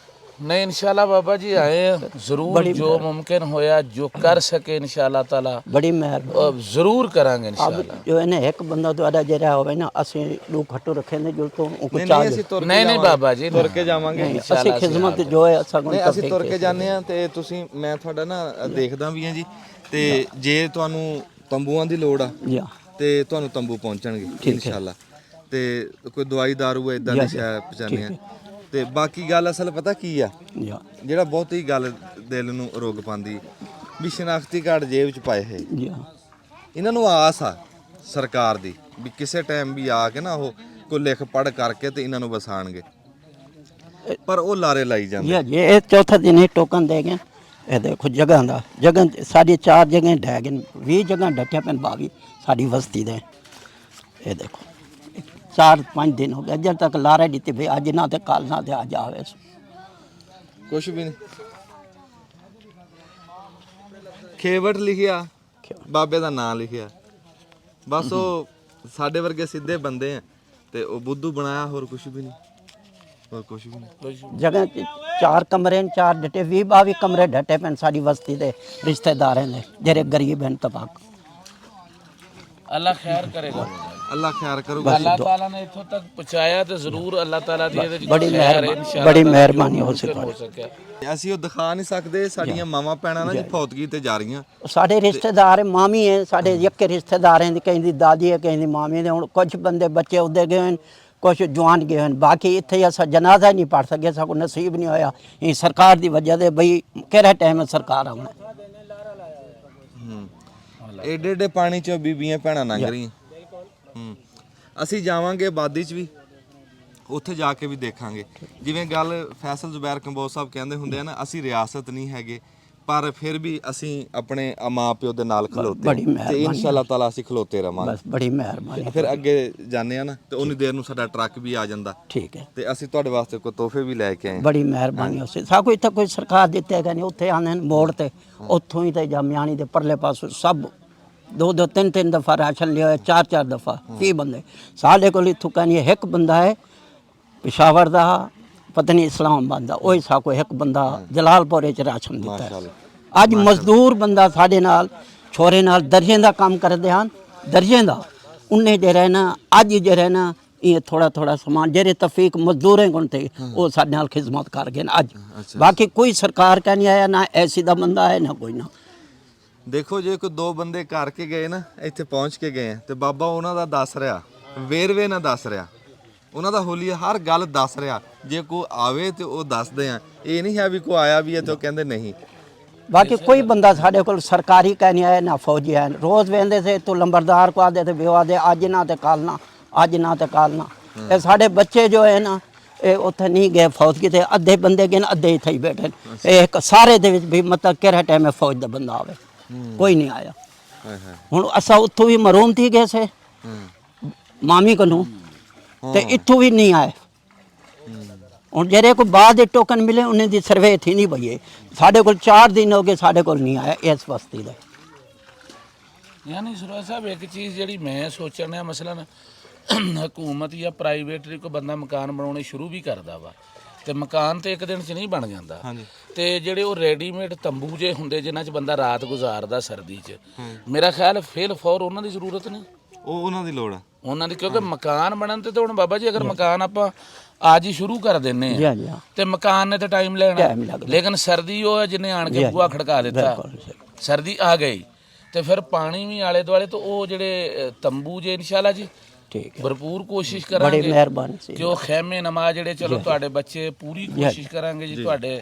नहीं इंशाल्लाह बाबा जी आए जरूर, जो मुमकिन होया जो कर सके इंशाल्लाह ताला बड़ी मेहरबानी जरूर करांगे अब इंशाल्लाह। जो है ना एक बंदा द्वारा जरा होवे ना, ਅਸੀਂ ਲੋਕ ਖੱਟੋ ਰੱਖੇ ਨੇ ਜੋ ਤੋਂ ਉਹ ਨਹੀਂ ਚਾਹ ਅਸੀਂ ਤੁਰ ਕੇ नहीं नहीं ਜਾਵਾਂਗੇ, बाबा जी ਤੁਰ ਕੇ ਜਾਵਾਂਗੇ। ਅਸੀਂ ਖਿਦਮਤ ਜੋ ਹੈ ਸਗੋਂ ਨਹੀਂ ਅਸੀਂ ਤੁਰ ਕੇ ਜਾਂਦੇ ਆ ਤੇ ਤੁਸੀਂ, ਮੈਂ ਤੁਹਾਡਾ ਨਾ ਦੇਖਦਾ ਵੀ ਆ ਜੀ, ਤੇ ਜੇ ਤੁਹਾਨੂੰ ਤੰਬੂਆਂ ਦੀ ਲੋੜ ਆ ਜੀ ਤੇ ਤੁਹਾਨੂੰ ਤੰਬੂ ਪਹੁੰਚਣਗੇ ਇਨਸ਼ਾਅੱਲਾ। ਤੇ ਕੋਈ ਦਵਾਈ ਦਾਰੂ ਇਦਾਂ ਦੀ ਸ਼ੈ ਪਹੁੰਚਾਉਂਦੇ ਆ। ਤੇ ਬਾਕੀ ਗੱਲ ਅਸਲ ਪਤਾ ਕੀ ਆ, ਜੀ ਜਿਹੜਾ ਬਹੁਤੀ ਗੱਲ ਦਿਲ ਨੂੰ ਰੋਗ ਪਾਉਂਦੀ ਵੀ ਸ਼ਨਾਖਤੀ ਕਾਰਡ ਜੇਬ 'ਚ ਪਾਏ ਹੈ। ਜੀ ਇਹਨਾਂ ਨੂੰ ਆਸ ਆ ਸਰਕਾਰ ਦੀ ਵੀ ਕਿਸੇ ਟਾਈਮ ਵੀ ਆ ਕੇ ਨਾ ਉਹ ਕੋਈ ਲਿਖ ਪੜ੍ਹ ਕਰਕੇ ਤੇ ਇਹਨਾਂ ਨੂੰ ਵਸਾਣਗੇ, ਪਰ ਉਹ ਲਾਰੇ ਲਾਈ ਜਾਂਦੇ। ਜੀ ਇਹ ਚੌਥਾ ਦਿਨ ਹੀ ਟੋਕਨ ਦੇ ਗਏ। ਇਹ ਦੇਖੋ ਜਗ੍ਹਾ ਦਾ, ਜਗ੍ਹਾ ਸਾਡੀ 4 ਜਗ੍ਹਾ ਢਹਿ ਗਏ, 20 ਜਗ੍ਹਾ ਡੱਟਿਆ ਪੈਣ 22 ਸਾਡੀ ਬਸਤੀ ਦੇ। ਇਹ ਦੇਖੋ 4-5 दिन हो गए, जब तक लारे दी भाई अज ना ते कल ना ते अज आवे ਕੁਛ ਵੀ ਨਹੀਂ। ਖੇਵਟ ਲਿਖਿਆ, ਬਾਬੇ ਦਾ ਨਾਂ ਲਿਖਿਆ, ਬਸ ਉਹ ਸਾਡੇ ਵਰਗੇ ਸਿੱਧੇ ਬੰਦੇ ਆ ਤੇ ਉਹ ਬੁੱਧੂ ਬਣਾਇਆ, ਹੋਰ ਕੁਛ ਵੀ ਨਹੀਂ, ਹੋਰ ਕੁਛ ਵੀ ਨਹੀਂ। जगह 4 कमरे 4 डटे 20-22 कमरे डटे पैन सारी बस्ती दे रिश्तेदार ने जेरे गरीब हैं तबाक। अल्लाह खैर करेगा, ਅੱਲਾ ਖੈਰ ਕਰੂਗਾ। अल्लाह ताला ने इत्थों तक पहुंचाया तो जरूर अल्लाह ताला दी ਇਹਦੇ 'ਚ बड़ी खैर है मेहरबानी, इंशाअल्लाह बड़ी ताला मेहरबानी हो मुमकिन सके। सके। ਅਸੀਂ ਉਹ ਦਿਖਾ ਨਹੀਂ ਸਕਦੇ, ਸਾਡੀਆਂ ਮਾਵਾਂ ਭੈਣਾਂ ਨਾ ਜੀ ਫੌਤਗੀ ਤੇ ਜਾ ਰਹੀਆਂ। साढ़े रिश्तेदार मामी है, साढ़े यके रिश्तेदार हैं, कहीं दी दादी है, कहीं दी मामी है। हुण कुछ बंदे बच्चे उदे गए हैं, कुछ जवान गए हैं, बाकी इत्थे असां जनाजा नहीं पढ़ सके, साको नसीब नहीं होया। ये सरकार दी वजह दे बई किहड़ा टाइम सरकार आउणा। ਏਡੇ ਏਡੇ ਪਾਣੀ 'ਚ ਬੀਬੀਆਂ ਭੈਣਾਂ ਲੰਘ ਰਹੀਆਂ। ਅਸੀਂ ਜਾਵਾਂਗੇ ਆਬਾਦੀ 'ਚ ਵੀ, ਉੱਥੇ ਜਾ ਕੇ ਵੀ ਦੇਖਾਂਗੇ। ਜਿਵੇਂ ਗੱਲ ਫੈਸਲ ਜ਼ੁਬੈਰ ਕੰਬੋਜ ਸਾਹਿਬ ਕਹਿੰਦੇ ਹੁੰਦੇ ਆ ਨਾ, ਅਸੀਂ ਰਿਆਸਤ ਨਹੀਂ ਹੈਗੇ, ਪਰ ਫਿਰ ਵੀ ਅਸੀਂ ਆਪਣੇ ਮਾਂ ਪਿਓ ਦੇ ਨਾਲ ਖਲੋਤੇ ਬੜੀ ਤੇ ਮਿਹਰਬਾਨੀ। ਇਨਸ਼ਾਅੱਲਾ ਤਾਲਾ ਅਸੀਂ ਖਲੋਤੇ ਰਵਾਂਗੇ। बस बड़ी मेहरबानी। ਫਿਰ ਅੱਗੇ ਜਾਂਦੇ ਆ ਨਾ ਤੇ ਉਨੀ ਦੇਰ ਨੂੰ ਸਾਡਾ ਟਰੱਕ ਵੀ ਆ ਜਾਂਦਾ ठीक है, ਤੇ ਅਸੀਂ ਤੁਹਾਡੇ ਵਾਸਤੇ ਕੋਈ ਤੋਹਫੇ ਵੀ ਲੈ ਕੇ ਆਏ। बड़ी मेहरबानी हो सी। साको इत्थे कोई सरकार दित्ते गए नहीं, उत्थे आने मोड़ ते उत्थों ही ते जामियानी दे परले पासों सब 2-2 3-3 दफ़ा राशन लिया, 4-4 दफ़ा 30 बंदे साढ़े को इत्थों कहनी एक बंदा है पेशावर दा, पता नहीं इस्लामाबाद दा, ओही साको एक बंदा जलालपुर च राशन दिता है। अज मजदूर बंदा साढ़े नाल छोरे नाल दर्जे दा काम करदे हन, दर्जे दा उन्ने जे रहना अज जे रहना ये थोड़ा थोड़ा समान जेरे तफीक मजदूरें गुण थे वो साढ़े नाल खिदमत कर गए अज। बाकी कोई सरकार का नहीं आया, ना ऐसी दा बंदा है ना कोई ना। ਦੇਖੋ ਜੇ ਕੋਈ 2 ਬੰਦੇ ਕਰਕੇ ਗਏ ਨਾ, ਇੱਥੇ ਪਹੁੰਚ ਕੇ ਗਏ ਆ, ਤੇ ਬਾਬਾ ਉਹਨਾਂ ਦਾ ਦੱਸ ਰਿਹਾ, ਵੇਰਵੇ ਨਾਲ ਦੱਸ ਰਿਹਾ, ਉਹਨਾਂ ਦਾ ਹੋਲੀਆ ਹਰ ਗੱਲ ਦੱਸ ਰਿਹਾ। ਜੇ ਕੋਈ ਆਵੇ ਤੇ ਉਹ ਦੱਸਦੇ ਆ, ਇਹ ਨਹੀਂ ਹੈ ਵੀ ਕੋਈ ਆਇਆ ਵੀ ਹੈ ਤੇ ਉਹ ਕਹਿੰਦੇ ਨਹੀਂ। बाकी कोई बंदा साढ़े को सरकारी का नहीं आया, ना फौजी है। रोज़ वेंदे से तो लंबरदार को आदे थे विवाह दे, अज ना ते कल ना, अज ना ते कल ना। ये साढ़े बच्चे जो है ना, ये उत्थे नहीं गए फौज की, अद्धे बंदे गए अद्धे इत्थे ही बैठे। एक सारे दे विच भी मतलब किहड़ा टाइम फौज दा बंदा आवे, ਕੋਈ ਨਹੀਂ ਆਇਆ। ਹਾਏ ਹਾਏ ਹੁਣ ਅਸਾਂ ਉੱਥੋਂ ਵੀ ਮਰੂਮ ਥੀ ਗਏ ਸੇ ਮਾਮੀ ਕੋਲੋਂ ਤੇ ਇੱਥੋਂ ਵੀ ਨਹੀਂ ਆਏ। ਹੁਣ ਜਿਹੜੇ ਕੋਈ ਬਾਅਦ ਦੇ ਟੋਕਨ ਮਿਲੇ ਉਹਨਾਂ ਦੀ ਸਰਵੇ ਥੀ ਨਹੀਂ ਪਈ। ਸਾਡੇ ਕੋਲ 4 ਦਿਨ ਹੋ ਗਏ ਸਾਡੇ ਕੋਲ ਨਹੀਂ ਆਇਆ ਇਸ ਬਸਤੀ ਦਾ। ਯਾਨੀ ਸਰੋਆ ਸਾਹਿਬ ਇੱਕ ਚੀਜ਼ ਜਿਹੜੀ ਮੈਂ ਸੋਚਣ ਡਿਆ ਮਸਲਨ ਹਕੂਮਤ ਜਾਂ ਪ੍ਰਾਈਵੇਟ ਕੋਈ ਬੰਦਾ ਮਕਾਨ ਬਣਾਉਣੇ ਸ਼ੁਰੂ ਵੀ ਕਰਦਾ ਵਾ ਤੇ ਮਕਾਨ ਤੇ ਇੱਕ ਦਿਨ 'ਚ ਨਹੀਂ ਬਣ ਜਾਂਦਾ। ਤੇ ਜਿਹੜੇ ਉਹ ਰੈਡੀਮੇਡ ਤੰਬੂ ਜੇ ਹੁੰਦੇ ਜਿਨ੍ਹਾਂ 'ਚ ਬੰਦਾ ਰਾਤ ਗੁਜ਼ਾਰਦਾ ਸਰਦੀ 'ਚ, ਮੇਰਾ ਖਿਆਲ ਫੇਲ ਫੌਰ ਉਹਨਾਂ ਦੀ ਜ਼ਰੂਰਤ ਨਹੀਂ, ਉਹ ਉਹਨਾਂ ਦੀ ਲੋੜ ਆ ਉਹਨਾਂ ਦੀ। ਕਿਉਂਕਿ ਮਕਾਨ ਬਣਨ ਤੇ ਹੁਣ ਬਾਬਾ ਜੀ ਅਗਰ ਮਕਾਨ ਆਪਾਂ ਅੱਜ ਹੀ ਸ਼ੁਰੂ ਕਰ ਦਿੰਨੇ ਜੀ ਆ ਜੀ ਤੇ ਮਕਾਨ ਨੇ ਤਾਂ ਟਾਈਮ ਲੈਣਾ, ਲੇਕਿਨ ਸਰਦੀ ਉਹ ਹੈ ਜਿਹਨੇ ਆਣ ਕੇ ਬੂਹਾ ਖੜਕਾ ਦਿੱਤਾ, ਸਰਦੀ ਆ ਗਈ ਤੇ ਫਿਰ ਪਾਣੀ ਵੀ ਆਲੇ ਦੁਆਲੇ ਤੋਂ ਉਹ ਜਿਹੜੇ ਤੰਬੂ ਜੇ ਇਨਸ਼ਾਅੱਲਾ ਜੀ ਠੀਕ ਹੈ, ਭਰਪੂਰ ਕੋਸ਼ਿਸ਼ ਬੜੀ ਕਰਾਂਗੇ ਮਿਹਰਬਾਨੀ ਸੀ ਕਿ ਉਹ ਖੈਮੇ ਨਮਾਜ਼ ਜਿਹੜੇ ਚਲੋ ਤੁਹਾਡੇ ਬੱਚੇ ਪੂਰੀ ਕੋਸ਼ਿਸ਼ ਕਰਾਂਗੇ ਜੀ ਤੁਹਾਡੇ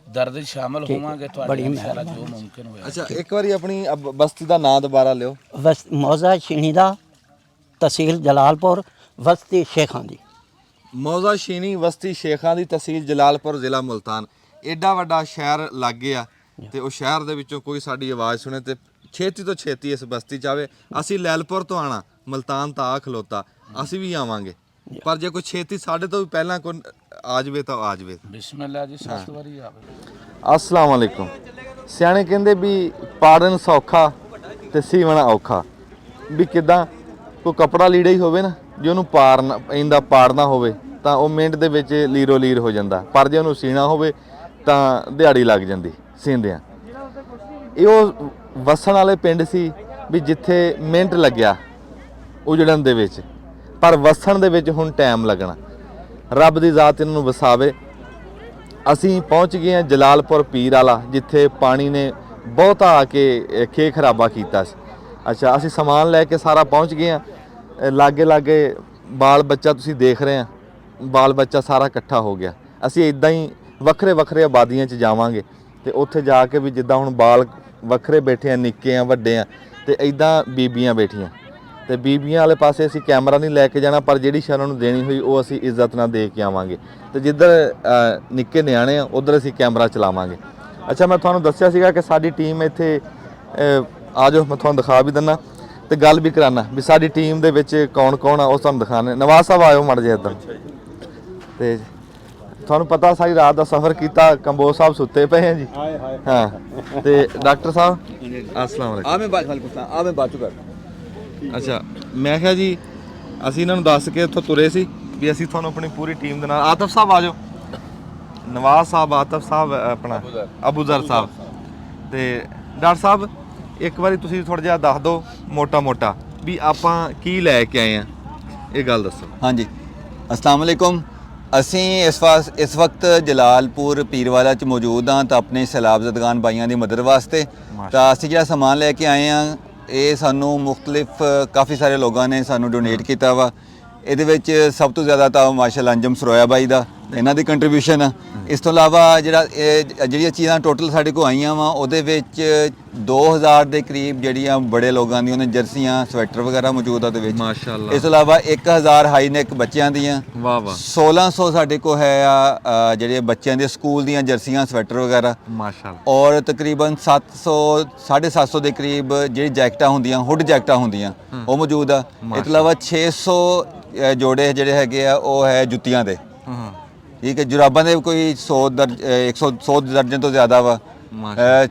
ਦਰਦ 'ਚ ਸ਼ਾਮਲ ਹੋਵਾਂਗੇ ਤੁਹਾਡੇ ਇਨਸ਼ਾਅੱਲਾ ਜੋ ਮੁਮਕਿਨ ਹੋਇਆ। ਅੱਛਾ ਇੱਕ ਵਾਰੀ ਆਪਣੀ ਬਸਤੀ ਦਾ ਨਾਂ ਦੁਬਾਰਾ ਲਿਓ। ਮੌਜ਼ਾ ਸ਼ੀਣੀ ਦਾ, ਤਹਿਸੀਲ ਜਲਾਲਪੁਰ, ਬਸਤੀ ਸ਼ੇਖਾਂ ਦੀ। ਮੌਜ਼ਾ ਸ਼ੀਨੀ ਬਸਤੀ ਸ਼ੇਖਾਂ ਦੀ, ਤਹਿਸੀਲ ਜਲਾਲਪੁਰ, ਜ਼ਿਲ੍ਹਾ ਮੁਲਤਾਨ। ਐਡਾ ਵੱਡਾ ਸ਼ਹਿਰ ਲਾਗੇ ਆ ਤੇ ਉਹ ਸ਼ਹਿਰ ਦੇ ਵਿੱਚੋਂ ਕੋਈ ਸਾਡੀ ਆਵਾਜ਼ ਸੁਣੇ ਤੇ ਛੇਤੀ ਤੋਂ ਛੇਤੀ ਇਸ ਬਸਤੀ 'ਚ ਆਵੇ। ਅਸੀਂ ਲੈਲਪੁਰ ਤੋਂ ਆਣਾ, ਮੁਲਤਾਨ ਤਾਂ ਆ ਖਲੋਤਾ, ਅਸੀਂ ਵੀ ਆਵਾਂਗੇ, ਪਰ ਜੇ ਕੋਈ ਛੇਤੀ ਸਾਡੇ ਤੋਂ ਵੀ ਪਹਿਲਾਂ ਕੋਈ ਆ ਜਾਵੇ ਤਾਂ ਆ ਜਾਵੇ। ਬਿਸਮਿਲ੍ਲਾ ਜੀ 7 ਵਾਰੀ ਆਵੇ। अस्सलाम वालेकुम। ਸਿਆਣੇ ਕਹਿੰਦੇ ਵੀ ਪਾੜਨ ਸੌਖਾ ਤੇ ਸੀਵਣਾ ਔਖਾ। ਵੀ ਕਿਦਾਂ ਕੋਈ ਕਪੜਾ ਲੀੜਾ ਹੀ ਹੋਵੇ ਨਾ, ਜੇ ਉਹਨੂੰ ਪਾੜਨਾ ਪੈਂਦਾ ਪਾੜਨਾ ਹੋਵੇ ਤਾਂ ਉਹ ਮਿੰਟ ਦੇ ਵਿੱਚ ਲੀਰੋ ਲੀਰ ਹੋ ਜਾਂਦਾ, ਪਰ ਜੇ ਉਹਨੂੰ ਸੀਣਾ ਹੋਵੇ ਤਾਂ ਦਿਹਾੜੀ ਲੱਗ ਜਾਂਦੀ ਸੀਂਦਿਆਂ। ਇਹ ਉਹ ਵਸਣ ਵਾਲੇ ਪਿੰਡ ਸੀ ਵੀ ਜਿੱਥੇ ਮਿੰਟ ਲੱਗਿਆ ਉਜੜਨ ਦੇ ਵਿੱਚ, ਪਰ ਵਸਣ ਦੇ ਵਿੱਚ ਹੁਣ ਟਾਈਮ ਲੱਗਣਾ। ਰੱਬ ਦੀ ਜ਼ਾਤ ਇਹਨਾਂ ਨੂੰ ਵਸਾਵੇ। ਅਸੀਂ ਪਹੁੰਚ ਗਏ ਹਾਂ ਜਲਾਲਪੁਰ ਪੀਰ ਵਾਲਾ, ਜਿੱਥੇ ਪਾਣੀ ਨੇ ਬਹੁਤਾ ਆ ਕੇ ਖੇ ਖਰਾਬਾ ਕੀਤਾ ਸੀ। ਅੱਛਾ ਅਸੀਂ ਸਮਾਨ ਲੈ ਕੇ ਸਾਰਾ ਪਹੁੰਚ ਗਏ ਹਾਂ। ਲਾਗੇ ਲਾਗੇ ਬਾਲ ਬੱਚਾ ਤੁਸੀਂ ਦੇਖ ਰਹੇ ਆ, ਬਾਲ ਬੱਚਾ ਸਾਰਾ ਇਕੱਠਾ ਹੋ ਗਿਆ। ਅਸੀਂ ਇਦਾਂ ਹੀ ਵੱਖਰੇ ਵੱਖਰੇ ਆਬਾਦੀਆਂ 'ਚ ਜਾਵਾਂਗੇ ਤੇ ਉੱਥੇ ਜਾ ਕੇ ਵੀ ਜਿੱਦਾਂ ਹੁਣ ਬਾਲ ਵੱਖਰੇ ਬੈਠੇ ਆ, ਨਿੱਕੇ ਆ ਵੱਡੇ ਆ, ਤੇ ਇਦਾਂ ਬੀਬੀਆਂ ਬੈਠੀਆਂ, ਤੇ ਬੀਬੀਆਂ ਵਾਲੇ ਪਾਸੇ ਅਸੀਂ ਕੈਮਰਾ ਨਹੀਂ ਲੈ ਕੇ ਜਾਣਾ, ਪਰ ਜਿਹੜੀ ਸ਼ੈ ਉਹਨਾਂ ਨੂੰ ਦੇਣੀ ਹੋਈ ਉਹ ਅਸੀਂ ਇੱਜ਼ਤ ਨਾਲ ਦੇ ਕੇ ਆਵਾਂਗੇ। ਤੇ ਜਿੱਧਰ ਨਿੱਕੇ ਨਿਆਣੇ ਆ ਉਧਰ ਅਸੀਂ ਕੈਮਰਾ ਚਲਾਵਾਂਗੇ। ਅੱਛਾ ਮੈਂ ਤੁਹਾਨੂੰ ਦੱਸਿਆ ਸੀਗਾ ਕਿ ਸਾਡੀ ਟੀਮ ਇੱਥੇ ਆ ਜਾਓ, ਮੈਂ ਤੁਹਾਨੂੰ ਦਿਖਾ ਵੀ ਦਿੰਦਾ ਤੇ ਗੱਲ ਵੀ ਕਰਾਨਾ ਵੀ ਸਾਡੀ ਟੀਮ ਦੇ ਵਿੱਚ ਕੌਣ ਕੌਣ ਆ, ਉਹ ਤੁਹਾਨੂੰ ਦਿਖਾਣੇ। ਨਵਾਜ਼ ਸਾਹਿਬ ਆਇਓ ਮੜ ਜੇ ਇੱਧਰ। ਤੇ ਤੁਹਾਨੂੰ ਪਤਾ ਸਾਰੀ ਰਾਤ ਦਾ ਸਫ਼ਰ ਕੀਤਾ, ਕੰਬੋਜ ਸਾਹਿਬ ਸੁੱਤੇ ਪਏ ਆ ਜੀ। ਹਾਂ ਤੇ ਡਾਕਟਰ ਸਾਹਿਬ अस्सलाम वालेकुम। ਅੱਛਾ ਮੈਂ ਕਿਹਾ ਜੀ ਅਸੀਂ ਇਹਨਾਂ ਨੂੰ ਦੱਸ ਕੇ ਇੱਥੋਂ ਤੁਰੇ ਸੀ ਵੀ ਅਸੀਂ ਤੁਹਾਨੂੰ ਆਪਣੀ ਪੂਰੀ ਟੀਮ ਦੇ ਨਾਲ, ਆਤਫ ਸਾਹਿਬ ਆ ਜਾਓ, ਨਵਾਜ਼ ਸਾਹਿਬ, ਆਤਫ ਸਾਹਿਬ, ਆਪਣਾ ਅਬੂਜ਼ਰ ਸਾਹਿਬ, ਤੇ ਡਾਕਟਰ ਸਾਹਿਬ ਇੱਕ ਵਾਰੀ ਤੁਸੀਂ ਥੋੜਾ ਜਿਹਾ ਦੱਸ ਦਿਓ ਮੋਟਾ ਮੋਟਾ ਵੀ ਆਪਾਂ ਕੀ ਲੈ ਕੇ ਆਏ ਆ, ਇਹ ਗੱਲ ਦੱਸੋ। ਹਾਂਜੀ अस्सलाम वालेकुम। ਅਸੀਂ ਇਸ ਵਕਤ ਜਲਾਲਪੁਰ ਪੀਰਵਾਲਾ 'ਚ ਮੌਜੂਦ ਹਾਂ ਤਾਂ ਆਪਣੇ ਸੈਲਾਬਜ਼ਦਗਾਨ ਭਾਈਆਂ ਦੀ ਮਦਦ ਵਾਸਤੇ। ਤਾਂ ਅਸੀਂ ਜਿਹੜਾ ਸਮਾਨ ਲੈ ਕੇ ਆਏ ਹਾਂ ਇਹ ਸਾਨੂੰ ਮੁਖਤਲਿਫ ਕਾਫੀ ਸਾਰੇ ਲੋਕਾਂ ਨੇ ਸਾਨੂੰ ਡੋਨੇਟ ਕੀਤਾ ਵਾ। ਇਹਦੇ ਵਿੱਚ ਸਭ ਤੋਂ ਜ਼ਿਆਦਾ ਤਾਂ ਮਾਸ਼ਾਅੱਲਾ ਅੰਜਮ ਸਰੋਇਆ ਬਾਈ ਦਾ, ਇਹਨਾਂ ਦੀ ਕੰਟਰੀਬਿਊਸ਼ਨ ਆ। ਇਸ ਤੋਂ ਇਲਾਵਾ ਜਿਹੜੀਆਂ ਚੀਜ਼ਾਂ ਟੋਟਲ ਸਾਡੇ ਕੋਲ ਆਈਆਂ ਵਾ ਉਹਦੇ ਵਿੱਚ 2000 ਦੇ ਕਰੀਬ ਜਿਹੜੀਆਂ ਬੜੇ ਲੋਕਾਂ ਦੀਆਂ, ਉਹਨਾਂ ਜਰਸੀਆਂ, ਸਵੈਟਰ ਵਗੈਰਾ ਮੌਜੂਦ ਆ ਉਹਦੇ ਵਿੱਚ ਮਾਸ਼ਾਅੱਲਾ। ਇਸ ਤੋਂ ਇਲਾਵਾ 1000 ਹਾਈ ਨੈਕ ਬੱਚਿਆਂ ਦੀਆਂ, ਵਾਹ ਵਾਹ, 1600 ਸਾਡੇ ਕੋਲ ਹੈ ਆ ਜਿਹੜੇ ਬੱਚਿਆਂ ਦੇ ਸਕੂਲ ਦੀਆਂ ਜਰਸੀਆਂ, ਸਵੈਟਰ ਵਗੈਰਾ ਮਾਸ਼ਾਅੱਲਾ, ਔਰ ਤਕਰੀਬਨ 700 ਦੇ ਕਰੀਬ ਜਿਹੜੀ ਜੈਕਟਾਂ ਹੁੰਦੀਆਂ, ਹੁੱਡ ਜੈਕਟਾਂ ਹੁੰਦੀਆਂ ਉਹ ਮੌਜੂਦ ਆ। ਇਸ ਤੋਂ ਇਲਾਵਾ 600 ਜੋੜੇ ਜਿਹੜੇ ਹੈਗੇ ਆ ਉਹ ਹੈ ਜੁੱਤੀਆਂ ਦੇ। ਠੀਕ ਹੈ, ਜੁਰਾਬਾਂ ਦੇ ਕੋਈ 100 ਦਰਜਨ ਤੋਂ ਜ਼ਿਆਦਾ ਵਾ।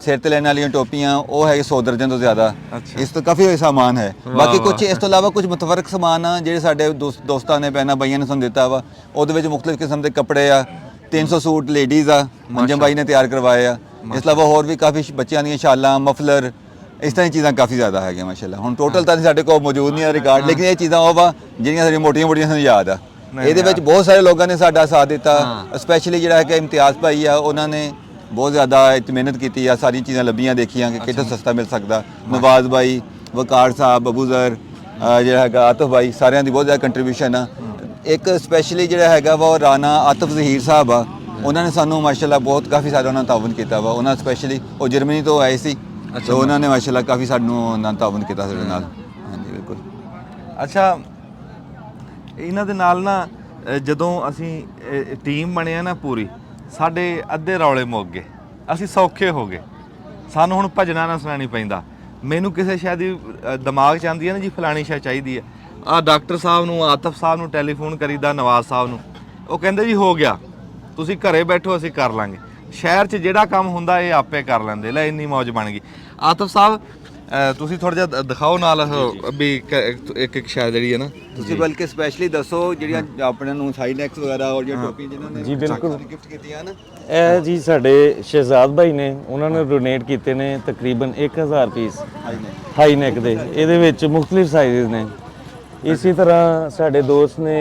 ਸਿਰ ਤੇ ਲੈਣ ਵਾਲੀਆਂ ਟੋਪੀਆਂ ਉਹ ਹੈ 100 ਦਰਜਨ ਤੋਂ ਜ਼ਿਆਦਾ। ਇਸ ਤੋਂ ਕਾਫੀ ਸਾਮਾਨ ਹੈ। ਬਾਕੀ ਕੁਝ ਇਸ ਤੋਂ ਇਲਾਵਾ ਕੁਝ ਮੁਤਫਰਕ ਸਮਾਨ ਆ ਜਿਹੜੇ ਸਾਡੇ ਦੋਸਤਾਂ ਨੇ, ਭੈਣਾਂ ਬਾਈਆਂ ਨੇ ਸਾਨੂੰ ਦਿੱਤਾ ਵਾ। ਉਹਦੇ ਵਿੱਚ ਮੁਖਤਲਿਫ ਕਿਸਮ ਦੇ ਕੱਪੜੇ ਆ, 300 ਸੂਟ ਲੇਡੀਜ਼ ਆ, ਮੰਜਮ ਬਾਈ ਨੇ ਤਿਆਰ ਕਰਵਾਏ ਆ। ਇਸ ਤੋਂ ਇਲਾਵਾ ਹੋਰ ਵੀ ਕਾਫੀ ਬੱਚਿਆਂ ਦੀਆਂ ਸ਼ਾਲਾਂ, ਮਫਲਰ, ਇਸ ਤਰ੍ਹਾਂ ਦੀ ਚੀਜ਼ਾਂ ਕਾਫੀ ਜ਼ਿਆਦਾ ਹੈਗੀਆਂ ਮਾਸ਼ਾਅੱਲਾ। ਹੁਣ ਟੋਟਲ ਤਾਂ ਸਾਡੇ ਕੋਲ ਮੌਜੂਦ ਨਹੀਂ ਆ ਰਿਕਾਰਡ, ਲੇਕਿਨ ਇਹ ਚੀਜ਼ਾਂ ਉਹ ਵਾ ਜਿਹੜੀਆਂ ਸਾਡੀਆਂ ਮੋਟੀਆਂ ਮੋਟੀਆਂ ਸਾਨੂੰ ਯਾਦ ਆ। ਇਹਦੇ ਵਿੱਚ ਬਹੁਤ ਸਾਰੇ ਲੋਕਾਂ ਨੇ ਸਾਡਾ ਸਾਥ ਦਿੱਤਾ, ਸਪੈਸ਼ਲੀ ਜਿਹੜਾ ਹੈ ਕਿ ਇਮਤਿਆਜ਼ ਭਾਈ ਆ, ਉਹਨਾਂ ਨੇ ਬਹੁਤ ਜ਼ਿਆਦਾ ਮਿਹਨਤ ਕੀਤੀ ਆ, ਸਾਰੀਆਂ ਚੀਜ਼ਾਂ ਲੱਭੀਆਂ, ਦੇਖੀਆਂ ਕਿ ਕਿੱਥੋਂ ਸਸਤਾ ਮਿਲ ਸਕਦਾ। ਨਵਾਜ਼ ਭਾਈ, ਵਕਾਰ ਸਾਹਿਬ, ਅਬੂਜ਼ਰ, ਜਿਹੜਾ ਹੈਗਾ ਆਤਫ ਭਾਈ, ਸਾਰਿਆਂ ਦੀ ਬਹੁਤ ਜ਼ਿਆਦਾ ਕੰਟਰੀਬਿਊਸ਼ਨ ਆ। ਇੱਕ ਸਪੈਸ਼ਲੀ ਜਿਹੜਾ ਹੈਗਾ ਵਾ ਉਹ ਰਾਣਾ ਆਤਫ ਜ਼ਹੀਰ ਸਾਹਿਬ ਆ, ਉਹਨਾਂ ਨੇ ਸਾਨੂੰ ਮਾਸ਼ਾਅੱਲਾ ਬਹੁਤ ਕਾਫੀ ਸਾਰਾ ਉਹਨਾਂ ਤਾਵਨ ਕੀਤਾ ਵਾ। ਉਹਨਾਂ ਸਪੈਸ਼ਲੀ ਉਹ ਜਰਮਨੀ ਤੋਂ ਆਏ ਸੀ, ਤੇ ਉਹਨਾਂ ਨੇ ਮਾਸ਼ਾਅੱਲਾ ਕਾਫੀ ਸਾਨੂੰ ਤਾਵਨ ਕੀਤਾ ਸਾਡੇ ਨਾਲ। ਹਾਂਜੀ ਬਿਲਕੁਲ। ਅੱਛਾ ਇਹਨਾਂ ਦੇ ਨਾਲ ਨਾ ਜਦੋਂ ਅਸੀਂ ਟੀਮ ਬਣਿਆ ਨਾ ਪੂਰੀ, ਸਾਡੇ ਅੱਧੇ ਰੌਲੇ ਮੁੱਕ ਗਏ, ਅਸੀਂ ਸੌਖੇ ਹੋ ਗਏ। ਸਾਨੂੰ ਹੁਣ ਭਜਣਾ ਨਾ ਸੁਣਾਣੀ ਪੈਂਦਾ। ਮੈਨੂੰ ਕਿਸੇ ਸ਼ਾਇਦ ਦੀ ਦਿਮਾਗ 'ਚ ਆਉਂਦੀ ਹੈ ਨਾ ਜੀ ਫਲਾਣੀ ਸ਼ਾਇਦ ਚਾਹੀਦੀ ਹੈ, ਆਹ ਡਾਕਟਰ ਸਾਹਿਬ ਨੂੰ, ਆਤਫ ਸਾਹਿਬ ਨੂੰ ਟੈਲੀਫੋਨ ਕਰੀਦਾ, ਨਵਾਜ਼ ਸਾਹਿਬ ਨੂੰ, ਉਹ ਕਹਿੰਦੇ ਜੀ ਹੋ ਗਿਆ, ਤੁਸੀਂ ਘਰੇ ਬੈਠੋ ਅਸੀਂ ਕਰ ਲਾਂਗੇ। ਸ਼ਹਿਰ 'ਚ ਜਿਹੜਾ ਕੰਮ ਹੁੰਦਾ ਇਹ ਆਪੇ ਕਰ ਲੈਂਦੇ। ਲੈ ਇੰਨੀ ਮੌਜ ਬਣ ਗਈ। ਆਤਫ ਸਾਹਿਬ ਤੁਸੀਂ ਥੋੜਾ ਜਿਹਾ ਦਿਖਾਓ ਨਾਲ ਵੀ ਇੱਕ ਸ਼ਾਇਦ ਜਿਹੜੀ ਹੈ ਨਾ ਤੁਸੀਂ ਬਲਕਿ ਸਪੈਸ਼ਲੀ ਦੱਸੋ ਜਿਹੜੀਆਂ ਆਪਣੇ ਨੂੰ ਸਾਈਡ ਨੈਕਸ ਵਗੈਰਾ ਔਰ ਜਿਹੜੀਆਂ ਟੋਪੀ ਜਿਨ੍ਹਾਂ ਨੇ ਜੀ ਬਿਲਕੁਲ ਗਿਫਟ ਕੀਤੀਆਂ ਨਾ, ਇਹ ਜੀ ਸਾਡੇ ਸ਼ਹਿਜ਼ਾਦ ਭਾਈ ਨੇ, ਉਹਨਾਂ ਨੇ ਡੋਨੇਟ ਕੀਤੇ ਨੇ ਤਕਰੀਬਨ 1000 ਪੀਸ ਹਾਈ ਨੈਕ ਦੇ। ਇਹਦੇ ਵਿੱਚ ਮੁxtਲਿਫ ਸਾਈਜ਼ਸ ਨੇ। ਇਸੇ ਤਰ੍ਹਾਂ ਸਾਡੇ ਦੋਸਤ ਨੇ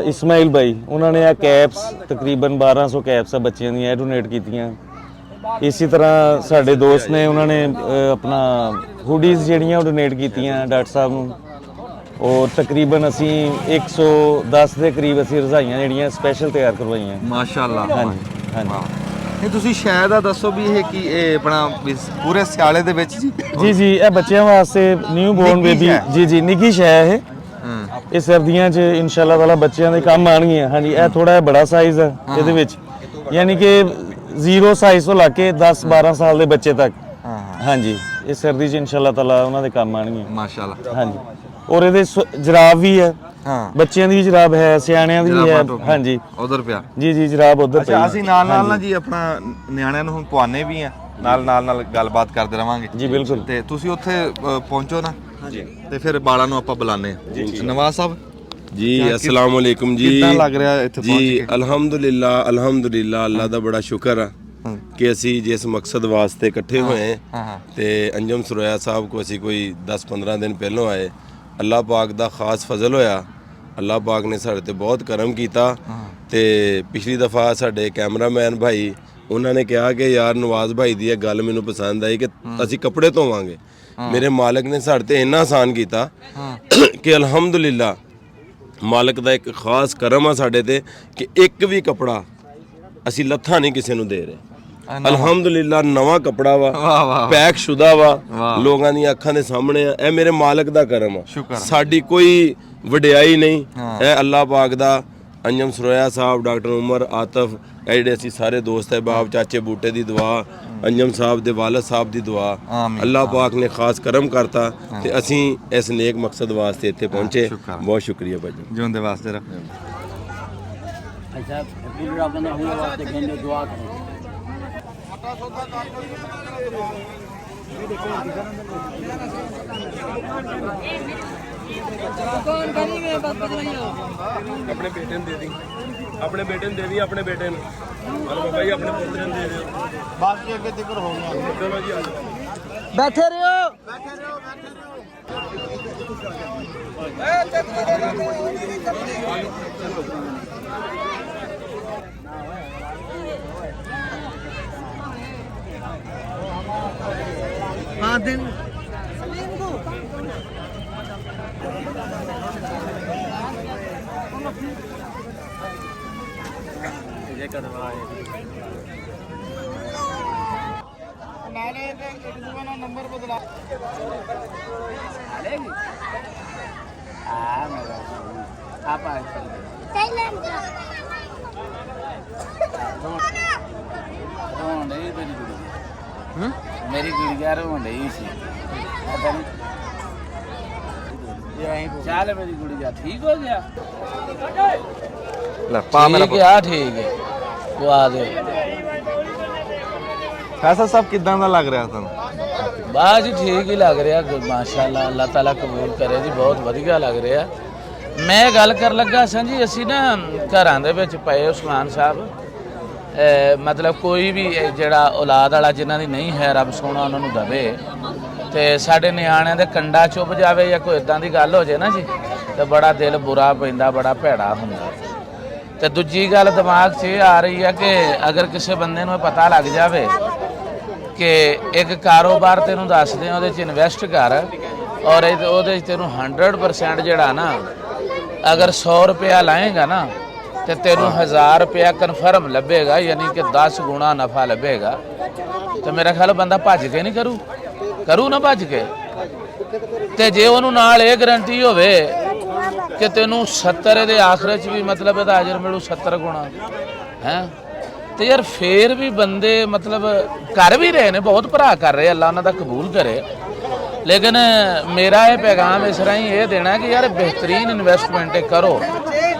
ਇਸਮਾਈਲ ਭਾਈ, ਉਹਨਾਂ ਨੇ ਇਹ ਕੈਪਸ ਤਕਰੀਬਨ 1200 ਕੈਪਸ ਆ ਬੱਚਿਆਂ ਦੀਆਂ, ਇਹ ਡੋਨੇਟ ਕੀਤੀਆਂ। ਇਸੇ ਤਰ੍ਹਾਂ ਸਾਡੇ ਦੋਸਤ ਨੇ, ਉਹਨਾਂ ਨੇ ਆਪਣਾ ਹੁਡੀਜ਼ ਜਿਹੜੀਆਂ ਉਹ ਡੋਨੇਟ ਕੀਤੀਆਂ ਡਾਕਟਰ ਸਾਹਿਬ ਨੂੰ। ਔਰ ਤਕਰੀਬਨ ਅਸੀਂ 110 ਦੇ ਕਰੀਬ ਅਸੀਂ ਰਜ਼ਾਈਆਂ ਜਿਹੜੀਆਂ ਸਪੈਸ਼ਲ ਤਿਆਰ ਕਰਵਾਈਆਂ। ਮਾਸ਼ਾਅੱਲਾ। ਹਾਂਜੀ ਹਾਂਜੀ। ਇਹ ਤੁਸੀਂ ਸ਼ਾਇਦ ਆ ਦੱਸੋ ਵੀ ਇਹ ਕੀ, ਇਹ ਆਪਣਾ ਪੂਰੇ ਸਿਆਲੇ ਦੇ ਵਿੱਚ ਜੀ? ਜੀ ਜੀ, ਇਹ ਬੱਚਿਆਂ ਵਾਸਤੇ ਨਿਊ ਬੋਰਨ ਨਿੱਕੀ ਬੇਬੀ, ਸ਼ੈ। ਜੀ ਜੀ ਨਿੱਕੀ ਸ਼ੈ ਇਹ। ਇਹ ਸਰਦੀਆਂ 'ਚ ਇਨਸ਼ਾਅੱਲਾ ਤਾਲਾ ਬੱਚਿਆਂ ਦੇ ਕੰਮ ਆਉਣਗੀਆਂ। ਹਾਂਜੀ, ਇਹ ਥੋੜਾ ਜਿਹਾ ਬੜਾ ਸਾਈਜ਼ ਹੈ ਇਹਦੇ ਵਿੱਚ, ਯਾਨੀ ਕਿ 0 ਸਾਈਜ਼ ਤੋਂ ਲਾ ਕੇ 10-12 ਸਾਲ ਦੇ ਬੱਚੇ ਤੱਕ। ਹਾਂਜੀ, ਇਹ ਸਰਦੀ 'ਚ ਇਨਸ਼ਾਅੱਲਾ ਤਾਲਾ ਉਹਨਾਂ ਦੇ ਕੰਮ ਆਉਣਗੀਆਂ। ਮਾਸ਼ਾਅੱਲਾ। ਹਾਂਜੀ, ਔਰ ਇਹਦੇ ਜਰਾਬ ਵੀ ਹੈ, ਹਾਂ, ਬੱਚਿਆਂ ਦੀ ਵੀ ਜਰਾਬ ਹੈ, ਸਿਆਣਿਆਂ ਦੀ ਵੀ ਹੈ। ਹਾਂਜੀ ਉਧਰ ਪਿਆ। ਜੀ ਜੀ, ਜਰਾਬ ਉਧਰ ਅੱਛਾ, ਅਸੀਂ ਨਾਲ ਨਾਲ ਨਾ ਜੀ ਆਪਣਾ ਨਿਆਣਿਆਂ ਨੂੰ ਹੁਣ ਪਵਾਨੇ ਵੀ ਆ, ਨਾਲ ਗੱਲਬਾਤ ਕਰਦੇ ਰਵਾਂਗੇ ਜੀ ਬਿਲਕੁਲ। ਤੇ ਤੁਸੀਂ ਉੱਥੇ ਪਹੁੰਚੋ ਨਾ ਜੀ, ਤੇ ਫਿਰ ਬਾਲਾਂ ਨੂੰ ਆਪਾਂ ਬੁਲਾਣੇ ਆ। ਨਵਾਜ਼ ਸਾਹਿਬ जी अस्सलाम वालेकुम जी। ਕਿੱਦਾਂ ਲੱਗ ਰਿਹਾ ਇੱਥੇ ਪਹੁੰਚ ਜੀ ਕੇ? ਅਲਹਮਦੁਲਿਲਾ ਅੱਲਾ ਦਾ ਬੜਾ ਸ਼ੁਕਰ ਆ ਕਿ ਅਸੀਂ ਜਿਸ ਮਕਸਦ ਵਾਸਤੇ ਇਕੱਠੇ ਹੋਏ ਤੇ ਅੰਜਮ ਸਰੋਇਆ ਸਾਹਿਬ ਕੋ ਅਸੀਂ ਕੋਈ 10-15 ਦਿਨ ਪਹਿਲਾਂ ਆਏ। ਅੱਲਾ ਪਾਕ ਦਾ ਖਾਸ ਫਜ਼ਲ ਹੋਇਆ, ਅੱਲਾ ਪਾਕ ਨੇ ਸਾਡੇ ਤੇ ਬਹੁਤ ਕਰਮ ਕੀਤਾ। ਤੇ ਪਿਛਲੀ ਦਫਾ ਸਾਡੇ ਕੈਮਰਾਮੈਨ ਭਾਈ ਉਹਨਾਂ ਨੇ ਕਿਹਾ ਕਿ ਯਾਰ ਨਵਾਜ਼ ਭਾਈ ਦੀ ਇਹ ਗੱਲ ਮੈਨੂੰ ਪਸੰਦ ਆਈ ਕਿ ਅਸੀਂ ਕੱਪੜੇ ਧੋਵਾਂਗੇ। ਮੇਰੇ ਮਾਲਕ ਨੇ ਸਾਡੇ ਤੇ ਇੰਨਾ ਆਸਾਨ ਕੀਤਾ ਕਿ ਅਲਹਮਦੁਲਿਲਾ ਮਾਲਕ ਦਾ ਇੱਕ ਖਾਸ ਕਰਮ ਆ ਸਾਡੇ ਤੇ ਕਿ ਇੱਕ ਵੀ ਕਪੜਾ ਅਸੀਂ ਲੱਥਾ ਨਹੀਂ ਕਿਸੇ ਨੂੰ ਦੇ ਰਹੇ। ਅਲਹਮਦੁਲਿਲਾ ਨਵਾਂ ਕਪੜਾ ਵਾ, ਪੈਕ ਸ਼ੁਦਾ ਵਾ, ਲੋਕਾਂ ਦੀਆਂ ਅੱਖਾਂ ਦੇ ਸਾਹਮਣੇ ਆ। ਇਹ ਮੇਰੇ ਮਾਲਕ ਦਾ ਕਰਮ ਆ, ਸਾਡੀ ਕੋਈ ਵਡਿਆਈ ਨਹੀਂ। ਇਹ ਅੱਲਾਹ ਪਾਕ ਦਾ, ਅੰਜਮ ਸਰੋਇਆ ਸਾਹਿਬ, ਡਾਕਟਰ ਉਮਰ, ਆਤਫ, ਇਹ ਜਿਹੜੇ ਅਸੀਂ ਸਾਰੇ ਦੋਸਤ ਹੈ, ਬਾਪ ਚਾਚੇ ਬੂਟੇ ਦੀ ਦੁਆ, ਅੰਜਮ ਸਾਹਿਬ ਦੇ ਵਾਲਦ ਸਾਹਿਬ ਦੀ ਦੁਆ, ਅੱਲਾਹ ਪਾਕ ਨੇ ਖਾਸ ਕਰਮ ਕਰਤਾ ਤੇ ਅਸੀਂ ਇਸ ਨੇਕ ਮਕਸਦ ਵਾਸਤੇ ਇੱਥੇ ਪਹੁੰਚੇ। ਬਹੁਤ ਸ਼ੁਕਰੀਆ ਭਾਜੀ। ਜਿਉਂਦੇ ਵਾਸਤੇ ਰਹੋ। अच्छा फिर रब ने हुए वास्ते कहने दुआ करें। ਆਪਣੇ ਬੇਟੇ ਨੂੰ ਦੇ ਦੀ, ਆਪਣੇ ਬੇਟੇ ਨੂੰ ਦੇ ਦੀ, ਆਪਣੇ ਬੇਟੇ ਨੂੰ ਬਾਬਾ ਜੀ ਆਪਣੇ ਪੁੱਤਰ ਨੂੰ ਦੇ ਦਿਓ। ਬਾਅਦ ਵਿੱਚ ਅੱਗੇ ਜ਼ਿਕਰ ਹੋ ਗਿਆ। ਚਲੋ ਜੀ ਆ ਜਾਓ। बैठे रहो। हाँ दिन नंबर बदला ਮੇਰੀ ਗੁੜੀਆ ਰੋਣ ਡਈ ਸੀ। ਚੱਲ ਮੇਰੀ ਗੁੜੀਆ ਠੀਕ ਹੋ ਗਿਆ। ਲੈ ਪਾ ਮੇਰਾ ਠੀਕ ਆ, ਠੀਕ ਹੈ, ਪਵਾ ਦੇ। ਫੈਸਲ ਸਾਹਿਬ ਕਿੱਦਾਂ ਦਾ ਲੱਗ ਰਿਹਾ ਤੁਹਾਨੂੰ? ਬਾਅਦ ਜੀ ਠੀਕ ਹੀ ਲੱਗ ਰਿਹਾ, ਮਾਸ਼ਾਅੱਲਾ, ਅੱਲਾਹ ਤਾਲਾ ਕਬੂਲ ਕਰੇ ਜੀ, ਬਹੁਤ ਵਧੀਆ ਲੱਗ ਰਿਹਾ। ਮੈਂ ਗੱਲ ਕਰ ਲੱਗਾ ਸਾਂ ਜੀ, ਅਸੀਂ ਨਾ ਘਰਾਂ ਦੇ ਵਿੱਚ ਪਏ ਉਸਮਾਨ ਸਾਹਿਬ, ਮਤਲਬ ਕੋਈ ਵੀ ਜਿਹੜਾ ਔਲਾਦ ਵਾਲਾ ਜਿਨ੍ਹਾਂ ਦੀ ਨਹੀਂ ਹੈ, ਰੱਬ ਸੋਹਣਾ ਉਹਨਾਂ ਨੂੰ ਦਵੇ, ਤੇ ਸਾਡੇ ਨਿਆਣਿਆਂ ਦੇ ਕੰਡਾ ਚੁੱਭ ਜਾਵੇ ਜਾਂ ਕੋਈ ਇਦਾਂ ਦੀ ਗੱਲ ਹੋ ਜਾਏ ਨਾ ਜੀ, ਤੇ ਬੜਾ ਦਿਲ ਬੁਰਾ ਪੈਂਦਾ, ਬੜਾ ਭੈੜਾ ਹੁੰਦਾ। ਤੇ ਦੂਜੀ ਗੱਲ ਦਿਮਾਗ 'ਚ ਇਹ ਆ ਰਹੀ ਹੈ ਕਿ ਅਗਰ ਕਿਸੇ ਬੰਦੇ ਨੂੰ ਪਤਾ ਲੱਗ ਜਾਵੇ ਕਿ ਇੱਕ ਕਾਰੋਬਾਰ ਤੈਨੂੰ ਦੱਸਦੇ ਉਹਦੇ 'ਚ ਇਨਵੈਸਟ ਕਰ ਔਰ ਉਹਦੇ 'ਚ ਤੈਨੂੰ 100% ਜਿਹੜਾ ਨਾ, ਅਗਰ 100 ਰੁਪਇਆ ਲਾਏਗਾ ਨਾ ਤੇ ਤੈਨੂੰ 1000 ਰੁਪਇਆ ਕਨਫਰਮ ਲੱਭੇਗਾ, ਯਾਨੀ ਕਿ 10 ਗੁਣਾ ਨਫਾ ਲੱਭੇਗਾ। ਤੇ ਮੇਰਾ ਖਿਆਲ ਬੰਦਾ ਭੱਜ ਕੇ ਨਹੀਂ ਕਰੂ ਨਾ ਭੱਜ ਕੇ। ਤੇ ਜੇ ਉਹਨੂੰ ਨਾਲ ਇਹ ਗਰੰਟੀ ਹੋਵੇ ਕਿ ਤੈਨੂੰ 70 ਦੇ ਆਖਰੇ 'ਚ ਵੀ ਮਤਲਬ ਇਹਦਾ ਅਜਰ ਮਿਲੂ 70 ਗੁਣਾ ਹੈ, ਤੇ ਯਾਰ ਫੇਰ ਵੀ ਬੰਦੇ ਮਤਲਬ ਕਰ ਵੀ ਰਹੇ ਨੇ, ਬਹੁਤ ਭਰਾ ਕਰ ਰਹੇ, ਅੱਲਾ ਉਹਨਾਂ ਦਾ ਕਬੂਲ ਕਰੇ। ਲੇਕਿਨ ਮੇਰਾ ਇਹ ਪੈਗਾਮ ਇਸ ਤਰ੍ਹਾਂ ਹੀ ਇਹ ਦੇਣਾ ਕਿ ਯਾਰ ਬਿਹਤਰੀਨ ਇਨਵੈਸਟਮੈਂਟ ਕਰੋ।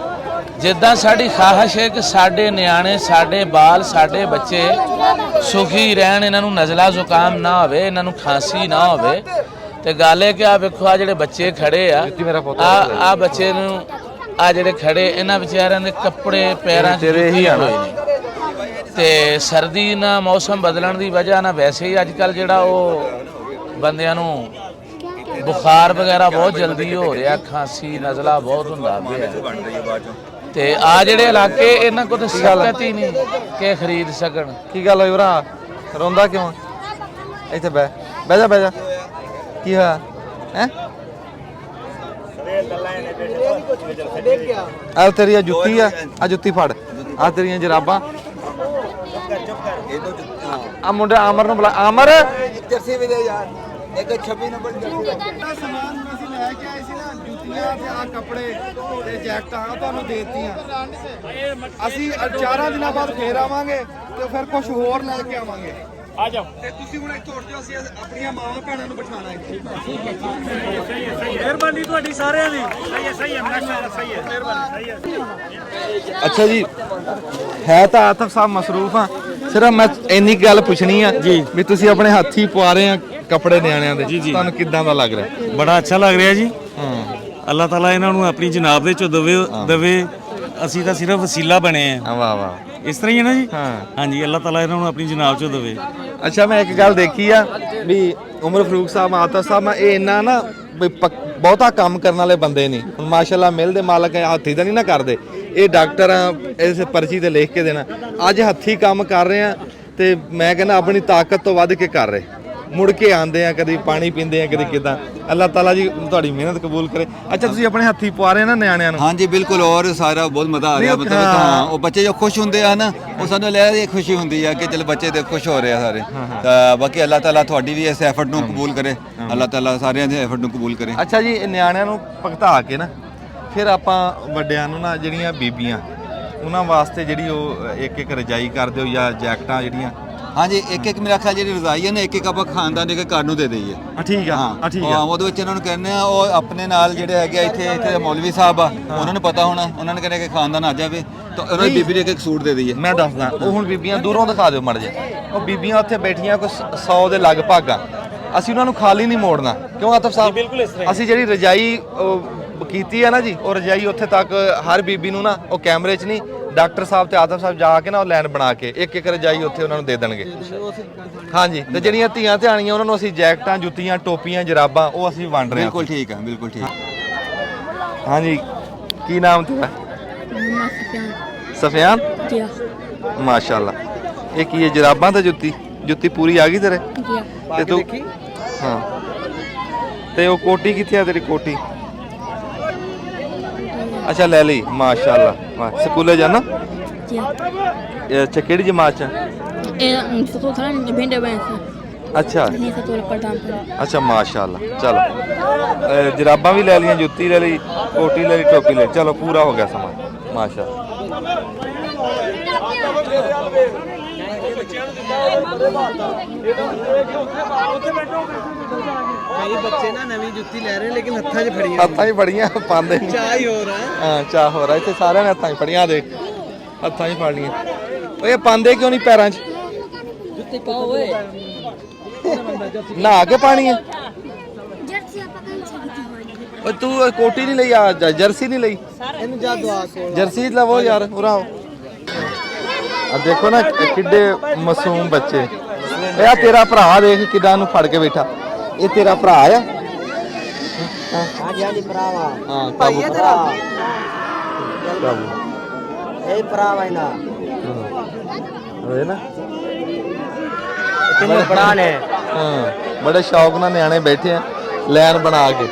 ਜਿੱਦਾਂ ਸਾਡੀ ਖਾਹਿਸ਼ ਹੈ ਕਿ ਸਾਡੇ ਨਿਆਣੇ, ਸਾਡੇ ਬਾਲ, ਸਾਡੇ ਬੱਚੇ ਸੁਖੀ ਰਹਿਣ, ਇਹਨਾਂ ਨੂੰ ਨਜ਼ਲਾ ਜ਼ੁਕਾਮ ਨਾ ਹੋਵੇ, ਇਹਨਾਂ ਨੂੰ ਖਾਂਸੀ ਨਾ ਹੋਵੇ। ਤੇ ਗੱਲ ਹੈ ਕਿ ਆ ਵੇਖੋ ਆ ਜਿਹੜੇ ਬੱਚੇ ਖੜੇ ਆ, ਆ ਬੱਚੇ ਨੂੰ, ਆ ਜਿਹੜੇ ਖੜੇ, ਇਹਨਾਂ ਵਿਚਾਰਿਆਂ ਦੇ ਕੱਪੜੇ ਪੈਰਾਂ 'ਚ ਤੇਰੇ ਹੀ ਹੋਏ ਨੇ। ਤੇ ਸਰਦੀ ਨਾਲ ਮੌਸਮ ਬਦਲਣ ਦੀ ਵਜ੍ਹਾ ਨਾਲ ਵੈਸੇ ਹੀ ਅੱਜ ਕੱਲ ਜਿਹੜਾ ਉਹ ਬੰਦਿਆਂ ਨੂੰ ਬੁਖਾਰ ਵਗੈਰਾ ਬਹੁਤ ਜਲਦੀ ਹੋ ਰਿਹਾ, ਖਾਂਸੀ ਨਜ਼ਲਾ ਬਹੁਤ ਹੁੰਦਾ ਪਿਆ। ਤੇ ਆ ਜਿਹੜੇ ਇਲਾਕੇ ਇਹਨਾਂ ਕੋਲ ਤਾਂ ਸਖਤ ਹੀ ਨਹੀਂ ਕਿ ਖਰੀਦ ਸਕਣ। ਕੀ ਗੱਲ ਹੋਈ ਭਰਾ, ਰੋਂਦਾ ਕਿਉਂ? ਇੱਥੇ ਬਹਿ ਜਾ, ਬਹਿ ਜਾ। ਕੀ ਹੋਇਆ ਹੈ? ਆ ਤੇਰੀ ਆ ਜੁੱਤੀ ਆ ਜੁੱਤੀ ਫੜ, ਆ ਤੇਰੀਆਂ ਜਰਾਬਾਂ। ਆ ਮੁੰਡਾ ਅਮਰ ਨੂੰ ਬੁਲਾ। ਅਮਰ ਜਰਸੀ ਵੀ ਦੇ ਯਾਰ, ਇੱਕ 26 ਨੰਬਰ ਸਮਾਨ ਅਸੀਂ ਲੈ ਕੇ ਆਏ ਸੀ ਨਾ, ਜੁੱਤੀਆਂ ਤੇ ਆ ਕੱਪੜੇ ਤੇ ਜੈਕਟਾਂ ਆ ਤੁਹਾਨੂੰ ਦੇ ਦਿੱਤੀਆਂ। ਅਸੀਂ 4 ਦਿਨਾਂ ਬਾਅਦ ਫੇਰ ਆਵਾਂਗੇ ਤੇ ਫਿਰ ਕੁਝ ਹੋਰ ਲੈ ਕੇ ਆਵਾਂਗੇ। ਆ ਜਾਓ ਤੇ ਤੁਸੀਂ ਹੁਣ ਇੱਥੇ ਉੱਠ ਜਾਓ, ਅਸੀਂ ਆਪਣੀਆਂ ਮਾਵਾਂ ਭੈਣਾਂ ਨੂੰ ਬਿਠਾਣਾ ਇੱਥੇ। ਮਿਹਰਬਾਨੀ ਤੁਹਾਡੀ ਸਾਰਿਆਂ ਦੀ। ਸਹੀ ਹੈ ਮਾਸ਼ਾਅੱਲਾ, ਸਹੀ ਹੈ, ਮਿਹਰਬਾਨੀ, ਸਹੀ ਹੈ। ਅੱਛਾ ਜੀ, ਹੈ ਤਾਂ ਆਤਫ ਸਾਹਿਬ ਮਸਰੂਫ ਆ, ਸਿਰਫ ਮੈਂ ਇੰਨੀ ਗੱਲ ਪੁੱਛਣੀ ਆ ਵੀ ਤੁਸੀਂ ਆਪਣੇ ਹੱਥੀ ਪਵਾ ਰਹੇ ਆ ਕੱਪੜੇ ਨਿਆਣਿਆਂ ਦੇ, ਤੁਹਾਨੂੰ ਕਿੱਦਾਂ ਦਾ ਲੱਗ ਰਿਹਾ? ਬੜਾ ਅੱਛਾ ਲੱਗ ਰਿਹਾ ਜੀ। ਅੱਲਾਹ ਤਾਲਾ ਇਹਨਾਂ ਨੂੰ ਆਪਣੀ ਜਨਾਬ ਦੇ ਚੋਂ ਦਵੇ। ਅਸੀਂ ਤਾਂ ਸਿਰਫ ਵਸੀਲਾ ਬਣੇ ਆ। ਵਾਹ ਵਾਹ, ਇਸ ਤਰ੍ਹਾਂ ਹੀ ਹੈ ਨਾ ਜੀ। ਹਾਂ ਹਾਂਜੀ, ਅੱਲਾਹ ਤਾਲਾ ਇਹਨਾਂ ਨੂੰ ਆਪਣੀ ਜਨਾਬ ਚੋਂ ਦਵੇ। ਅੱਛਾ, ਮੈਂ ਇੱਕ ਗੱਲ ਦੇਖੀ ਆ ਵੀ ਉਮਰ ਫਰੂਕ ਸਾਹਿਬ, ਆਤਫ ਸਾਹਿਬ, ਇਹ ਇੰਨਾ ਨਾ ਵੀ ਬਹੁਤਾ ਕੰਮ ਕਰਨ ਵਾਲੇ ਬੰਦੇ ਨਹੀਂ। ਹੁਣ ਮਾਸ਼ਾਅੱਲਾ ਮਿਲ ਦੇ ਮਾਲਕ ਹੈ, ਹੱਥੀ ਤਾਂ ਨਹੀਂ ਨਾ ਕਰਦੇ। ਇਹ ਡਾਕਟਰ ਆ, ਇਸ ਪਰਚੀ ਤੇ ਲਿਖ ਕੇ ਦੇਣਾ। ਅੱਜ ਹੱਥੀ ਕੰਮ ਕਰ ਰਹੇ ਆ ਤੇ ਮੈਂ ਕਹਿੰਦਾ ਆਪਣੀ ਤਾਕਤ ਤੋਂ ਵੱਧ ਕੇ ਕਰ ਰਹੇ। ਮੁੜ ਕੇ ਆਉਂਦੇ ਆ, ਕਦੀ ਪਾਣੀ ਪੀਂਦੇ ਆ, ਕਦੀ ਕਿਦਾਂ। ਅੱਲਾਹ ਤਾਲਾ ਜੀ ਤੁਹਾਡੀ ਮਿਹਨਤ ਕਬੂਲ ਕਰੇ। ਅੱਛਾ, ਤੁਸੀਂ ਆਪਣੇ ਹੱਥੀ ਪਵਾ ਰਹੇ ਨਾ ਨਿਆਣਿਆਂ ਨੂੰ? ਹਾਂਜੀ ਬਿਲਕੁਲ, ਔਰ ਸਾਰਾ ਬਹੁਤ ਮਜ਼ਾ ਆ ਰਿਹਾ। ਮਤਲਬ ਹਾਂ, ਉਹ ਬੱਚੇ ਜੋ ਖੁਸ਼ ਹੁੰਦੇ ਆ ਨਾ, ਉਹ ਸਾਨੂੰ ਲੈ ਕੇ ਖੁਸ਼ੀ ਹੁੰਦੀ ਆ ਕਿ ਚਲ ਬੱਚੇ ਤੇ ਖੁਸ਼ ਹੋ ਰਹੇ ਆ ਸਾਰੇ। ਤਾਂ ਬਾਕੀ ਅੱਲਾਹ ਤਾਲਾ ਤੁਹਾਡੀ ਵੀ ਇਸ ਐਫਰਟ ਨੂੰ ਕਬੂਲ ਕਰੇ, ਅੱਲਾਹ ਤਾਲਾ ਸਾਰਿਆਂ ਦੇ ਐਫਰਟ ਨੂੰ ਕਬੂਲ ਕਰੇ। ਅੱਛਾ ਜੀ, ਇਹ ਨਿਆਣਿਆਂ ਨੂੰ ਭਗਤਾ ਕੇ ਨਾ ਫਿਰ ਆਪਾਂ ਵੱਡਿਆਂ ਨੂੰ ਨਾ, ਜਿਹੜੀਆਂ ਬੀਬੀਆਂ, ਉਹਨਾਂ ਵਾਸਤੇ ਜਿਹੜੀ ਉਹ ਇੱਕ ਰਜਾਈ ਕਰ ਦਿਓ ਜਾਂ ਜੈਕਟਾਂ ਜਿਹੜੀਆਂ। ਹਾਂਜੀ, ਇੱਕ ਮੇਰਾ ਖਿਆਲ ਜਿਹੜੀ ਰਜ਼ਾਈ ਹੈ ਨਾ, ਇੱਕ ਆਪਾਂ ਖਾਨਦਾਨ ਦੇ ਘਰ ਨੂੰ ਦੇ ਦਈਏ। ਠੀਕ ਆ, ਠੀਕ ਆ। ਉਹਦੇ ਵਿੱਚ ਇਹਨਾਂ ਨੂੰ ਕਹਿੰਦੇ ਆ, ਉਹ ਆਪਣੇ ਨਾਲ ਜਿਹੜੇ ਹੈਗੇ ਇੱਥੇ ਦੇ ਮੌਲਵੀ ਸਾਹਿਬ ਆ, ਉਹਨਾਂ ਨੂੰ ਪਤਾ ਹੋਣਾ, ਉਹਨਾਂ ਨੇ ਕਹਿੰਦੇ ਕਿ ਖਾਨਦਾਨ ਆ ਜਾਵੇ ਤਾਂ ਉਹਨਾਂ ਦੀ ਬੀਬੀ ਦੇ ਇੱਕ ਸੂਟ ਦੇ ਦਈਏ। ਮੈਂ ਦੱਸਦਾ, ਉਹ ਹੁਣ ਬੀਬੀਆਂ ਦੂਰੋਂ ਦਿਖਾ ਦਿਓ ਮੜ ਜੇ। ਉਹ ਬੀਬੀਆਂ ਉੱਥੇ ਬੈਠੀਆਂ ਕੋਈ 100 ਦੇ ਲਗਭਗ ਆ। ਅਸੀਂ ਉਹਨਾਂ ਨੂੰ ਖਾਲੀ ਨਹੀਂ ਮੋੜਨਾ, ਕਿਉਂ ਆਤਫ ਸਾਹਿਬ? ਅਸੀਂ ਜਿਹੜੀ ਰਜਾਈ ਕੀਤੀ ਹੈ ਨਾ ਜੀ, ਉਹ ਰਜਾਈ ਉੱਥੇ ਤੱਕ ਹਰ ਬੀਬੀ ਨੂੰ ਨਾ, ਉਹ ਕੈਮਰੇ 'ਚ ਨਹੀਂ, ਡਾਕਟਰ ਸਾਹਿਬ ਤੇ ਆਤਫ ਸਾਹਿਬ ਜਾ ਕੇ ਨਾ ਉਹ ਲਾਈਨ ਬਣਾ ਕੇ ਇੱਕ ਰਜਾਈ ਉੱਥੇ ਉਹਨਾਂ ਨੂੰ ਦੇ ਦੇਣਗੇ। ਹਾਂਜੀ, ਤੇ ਜਿਹੜੀਆਂ ਧੀਆਂ ਧਿਆਣੀਆਂ ਉਹਨਾਂ ਨੂੰ ਅਸੀਂ ਜੈਕਟਾਂ, ਜੁੱਤੀਆਂ, ਟੋਪੀਆਂ, ਜਰਾਬਾਂ ਉਹ ਅਸੀਂ ਵੰਡ ਰਹੇ ਹਾਂ। ਬਿਲਕੁਲ ਠੀਕ ਹੈ, ਬਿਲਕੁਲ ਠੀਕ। ਹਾਂਜੀ, ਕੀ ਨਾਮ ਤੇਰਾ? ਸਫਿਆਨ। ਮਾਸ਼ਾਅੱਲਾ। ਇਹ ਕੀ ਹੈ, ਜਰਾਬਾਂ ਤੇ ਜੁੱਤੀ ਪੂਰੀ ਆ ਗਈ ਤੇਰੇ? ਤੇ ਤੂੰ ਹਾਂ, ਤੇ ਉਹ ਕੋਟੀ ਕਿੱਥੇ ਆ ਤੇਰੀ ਕੋਟੀ? ਅੱਛਾ, ਲੈ ਲਈ, ਮਾਸ਼ਾਅੱਲਾ। ਸਕੂਲੇ ਜਾਣਾ? ਅੱਛਾ, ਕਿਹੜੀ ਜਮਾਤ ਚ? ਅੱਛਾ ਅੱਛਾ, ਮਾਸ਼ਾਅੱਲਾ। ਚਲੋ, ਜਰਾਬਾਂ ਵੀ ਲੈ ਲਈਆਂ, ਜੁੱਤੀ ਲੈ ਲਈ, ਕੋਟੀ ਲੈ ਲਈ, ਟੋਪੀ ਲੈ ਲਈ। ਚਲੋ, ਪੂਰਾ ਹੋ ਗਿਆ ਸਮਾਂ, ਮਾਸ਼ਾਅੱਲਾ। ਕਈ ਬੱਚੇ ਨਾ ਨਵੀਂ ਜੁੱਤੀ ਲੈ ਰਹੇ ਲੇਕਿਨ ਹੱਥਾਂ 'ਚ ਫੜੀਆਂ, ਹੱਥਾਂ 'ਚ ਫੜੀਆਂ, ਪਾਉਂਦੇ ਨਹੀਂ। ਚਾਹ ਹੀ ਹੋ ਰਹਾ। ਹਾਂ, ਚਾਹ ਹੋ ਰਹਾ। ਇੱਥੇ ਸਾਰਿਆਂ ਨੇ ਹੱਥਾਂ 'ਚ ਫੜੀਆਂ, ਦੇਖ, ਹੱਥਾਂ 'ਚ ਫੜ ਲਈਆਂ। ਓਏ, ਪਾਉਂਦੇ ਕਿਉਂ ਨਹੀਂ ਪੈਰਾਂ 'ਚ? ਜੁੱਤੀ ਪਾਓ ਓਏ। ਨਹਾ ਕੇ ਪਾਣੀ ਹੈ? ਓਏ, ਤੂੰ ਕੋਟੀ ਨਹੀਂ ਲਈ, ਆ ਜਰਸੀ ਨਹੀਂ ਲਈ? ਇਹਨੂੰ ਜਾ ਦੁਆ ਕੋਲ ਜਰਸੀ ਲਵੋ ਯਾਰ, ਉਰਾ ਆਓ। ਆ ਦੇਖੋ ਨਾ ਕਿੱਡੇ ਮਾਸੂਮ ਬੱਚੇ। ਇਹ ਆ ਤੇਰਾ ਭਰਾ, ਦੇਖ ਕਿੱਦਾਂ ਨੂੰ ਫੜ ਕੇ ਬੈਠਾ। ਇਹ ਤੇਰਾ ਭਰਾ ਆ? ਹਾਂਜੀ ਹਾਂਜੀ, ਭਰਾਵਾ। ਹਾਂ, ਭਾਈ ਹੈ ਤੇਰਾ? ਕਾਬੂ ਇਹ ਭਰਾਵਾ ਹੀ ਨਾ। ਹੋਏ ਨਾ, ਕਿੰਨੇ ਭਰਾ ਨੇ? ਹਾਂ, ਬੜੇ ਸ਼ੌਕ ਨਾਲ ਨਿਆਣੇ ਬੈਠੇ ਆ ਲਾਈਨ ਬਣਾ ਕੇ।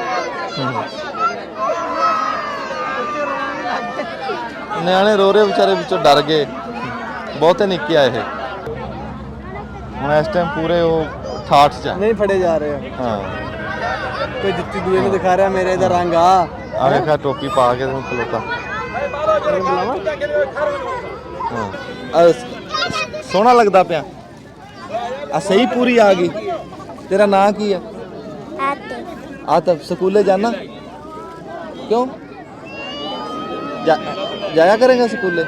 ਨਿਆਣੇ ਰੋ ਰਹੇ ਵਿਚਾਰੇ, ਵਿੱਚੋਂ ਡਰ ਗਏ, ਬਹੁਤੇ ਨਿੱਕੇ ਆ ਇਹ। ਹੁਣ ਇਸ ਟਾਈਮ ਪੂਰੇ ਉਹ ਠਾਠ ਚ ਆ। ਨਹੀਂ ਫੜੇ ਜਾ ਰਹੇ। ਹਾਂ, ਕੋਈ ਜੁੱਤੀ ਦੂਏ ਨੂੰ ਦਿਖਾ ਰਿਹਾ, ਮੇਰੇ ਦਾ ਰੰਗ ਆ ਵੇਖਾ ਟੋਪੀ ਪਾ ਕੇ ਤੂੰ ਖਲੋਤਾ। ਹਾਂ, ਸੋਹਣਾ ਲੱਗਦਾ ਪਿਆ ਆ ਸਹੀ ਪੂਰੀ ਆ ਗਈ। ਤੇਰਾ ਨਾਂ ਕੀ ਹੈ? ਆਤਫ। ਸਕੂਲੇ ਜਾਣਾ ਕਿਉਂ? ਜਾਇਆ ਕਰੇਗਾ ਸਕੂਲੇ?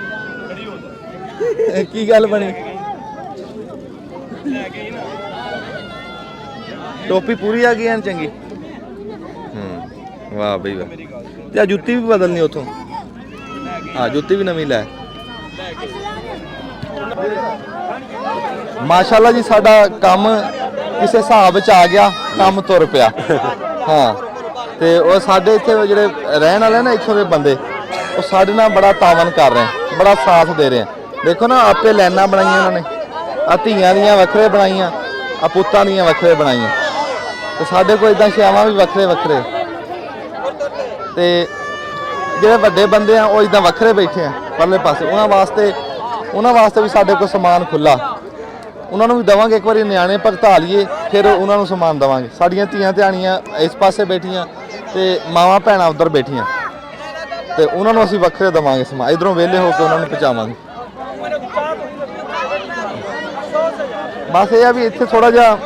ਕੀ ਗੱਲ ਬਣੀ? ਟੋਪੀ ਪੂਰੀ ਆ ਗਈ ਐਨ ਚੰਗੀ। ਵਾਹ ਬਈ ਵਾਹ। ਤੇ ਆ ਜੁੱਤੀ ਵੀ ਬਦਲਣੀ ਉਥੋਂ? ਆ ਜੁੱਤੀ ਵੀ ਨਵੀਂ ਲੈ। ਮਾਸ਼ਾਅੱਲਾ ਜੀ ਸਾਡਾ ਕੰਮ ਕਿਸੇ ਹਿਸਾਬ ਵਿੱਚ ਆ ਗਿਆ, ਕੰਮ ਤੁਰ ਪਿਆ। ਹਾਂ ਤੇ ਉਹ ਸਾਡੇ ਇੱਥੇ ਜਿਹੜੇ ਰਹਿਣ ਵਾਲੇ ਨਾ ਇੱਥੋਂ ਦੇ ਬੰਦੇ ਉਹ ਸਾਡੇ ਨਾਲ ਬੜਾ ਤਾਵਨ ਕਰ ਰਹੇ, ਬੜਾ ਸਾਥ ਦੇ ਰਹੇ। ਦੇਖੋ ਨਾ ਆਪੇ ਲਾਈਨਾਂ ਬਣਾਈਆਂ ਉਹਨਾਂ ਨੇ, ਆ ਧੀਆਂ ਦੀਆਂ ਵੱਖਰੇ ਬਣਾਈਆਂ, ਆ ਪੁੱਤਾਂ ਦੀਆਂ ਵੱਖਰੇ ਬਣਾਈਆਂ ਤੇ ਸਾਡੇ ਕੋਲ ਇਦਾਂ ਛਾਵਾਂ ਵੀ ਵੱਖਰੇ ਵੱਖਰੇ। ਤੇ ਜਿਹੜੇ ਵੱਡੇ ਬੰਦੇ ਆ ਉਹ ਇਦਾਂ ਵੱਖਰੇ ਬੈਠੇ ਆ ਪਰਲੇ ਪਾਸੇ। ਉਹਨਾਂ ਵਾਸਤੇ ਵੀ ਸਾਡੇ ਕੋਲ ਸਮਾਨ ਖੁੱਲਾ, ਉਹਨਾਂ ਨੂੰ ਵੀ ਦੇਵਾਂਗੇ। ਇੱਕ ਵਾਰੀ ਨਿਆਣੇ ਭਗਤਾ ਲਈਏ ਫਿਰ ਉਹਨਾਂ ਨੂੰ ਸਮਾਨ ਦੇਵਾਂਗੇ। ਸਾਡੀਆਂ ਧੀਆਂ ਧਿਆਣੀਆਂ ਇਸ ਪਾਸੇ ਬੈਠੀਆਂ ਤੇ ਮਾਵਾਂ ਭੈਣਾਂ ਉੱਧਰ ਬੈਠੀਆਂ ਤੇ ਉਹਨਾਂ ਨੂੰ ਅਸੀਂ ਵੱਖਰੇ ਦੇਵਾਂਗੇ ਸਮਾਨ। ਇਧਰੋਂ ਵਿਹਲੇ ਹੋ ਕੇ ਉਹਨਾਂ ਨੂੰ ਪਹੁੰਚਾਵਾਂਗੇ। ਬਸ ਇਹ ਆ ਵੀ ਇੱਥੇ ਥੋੜਾ ਜਿਹਾ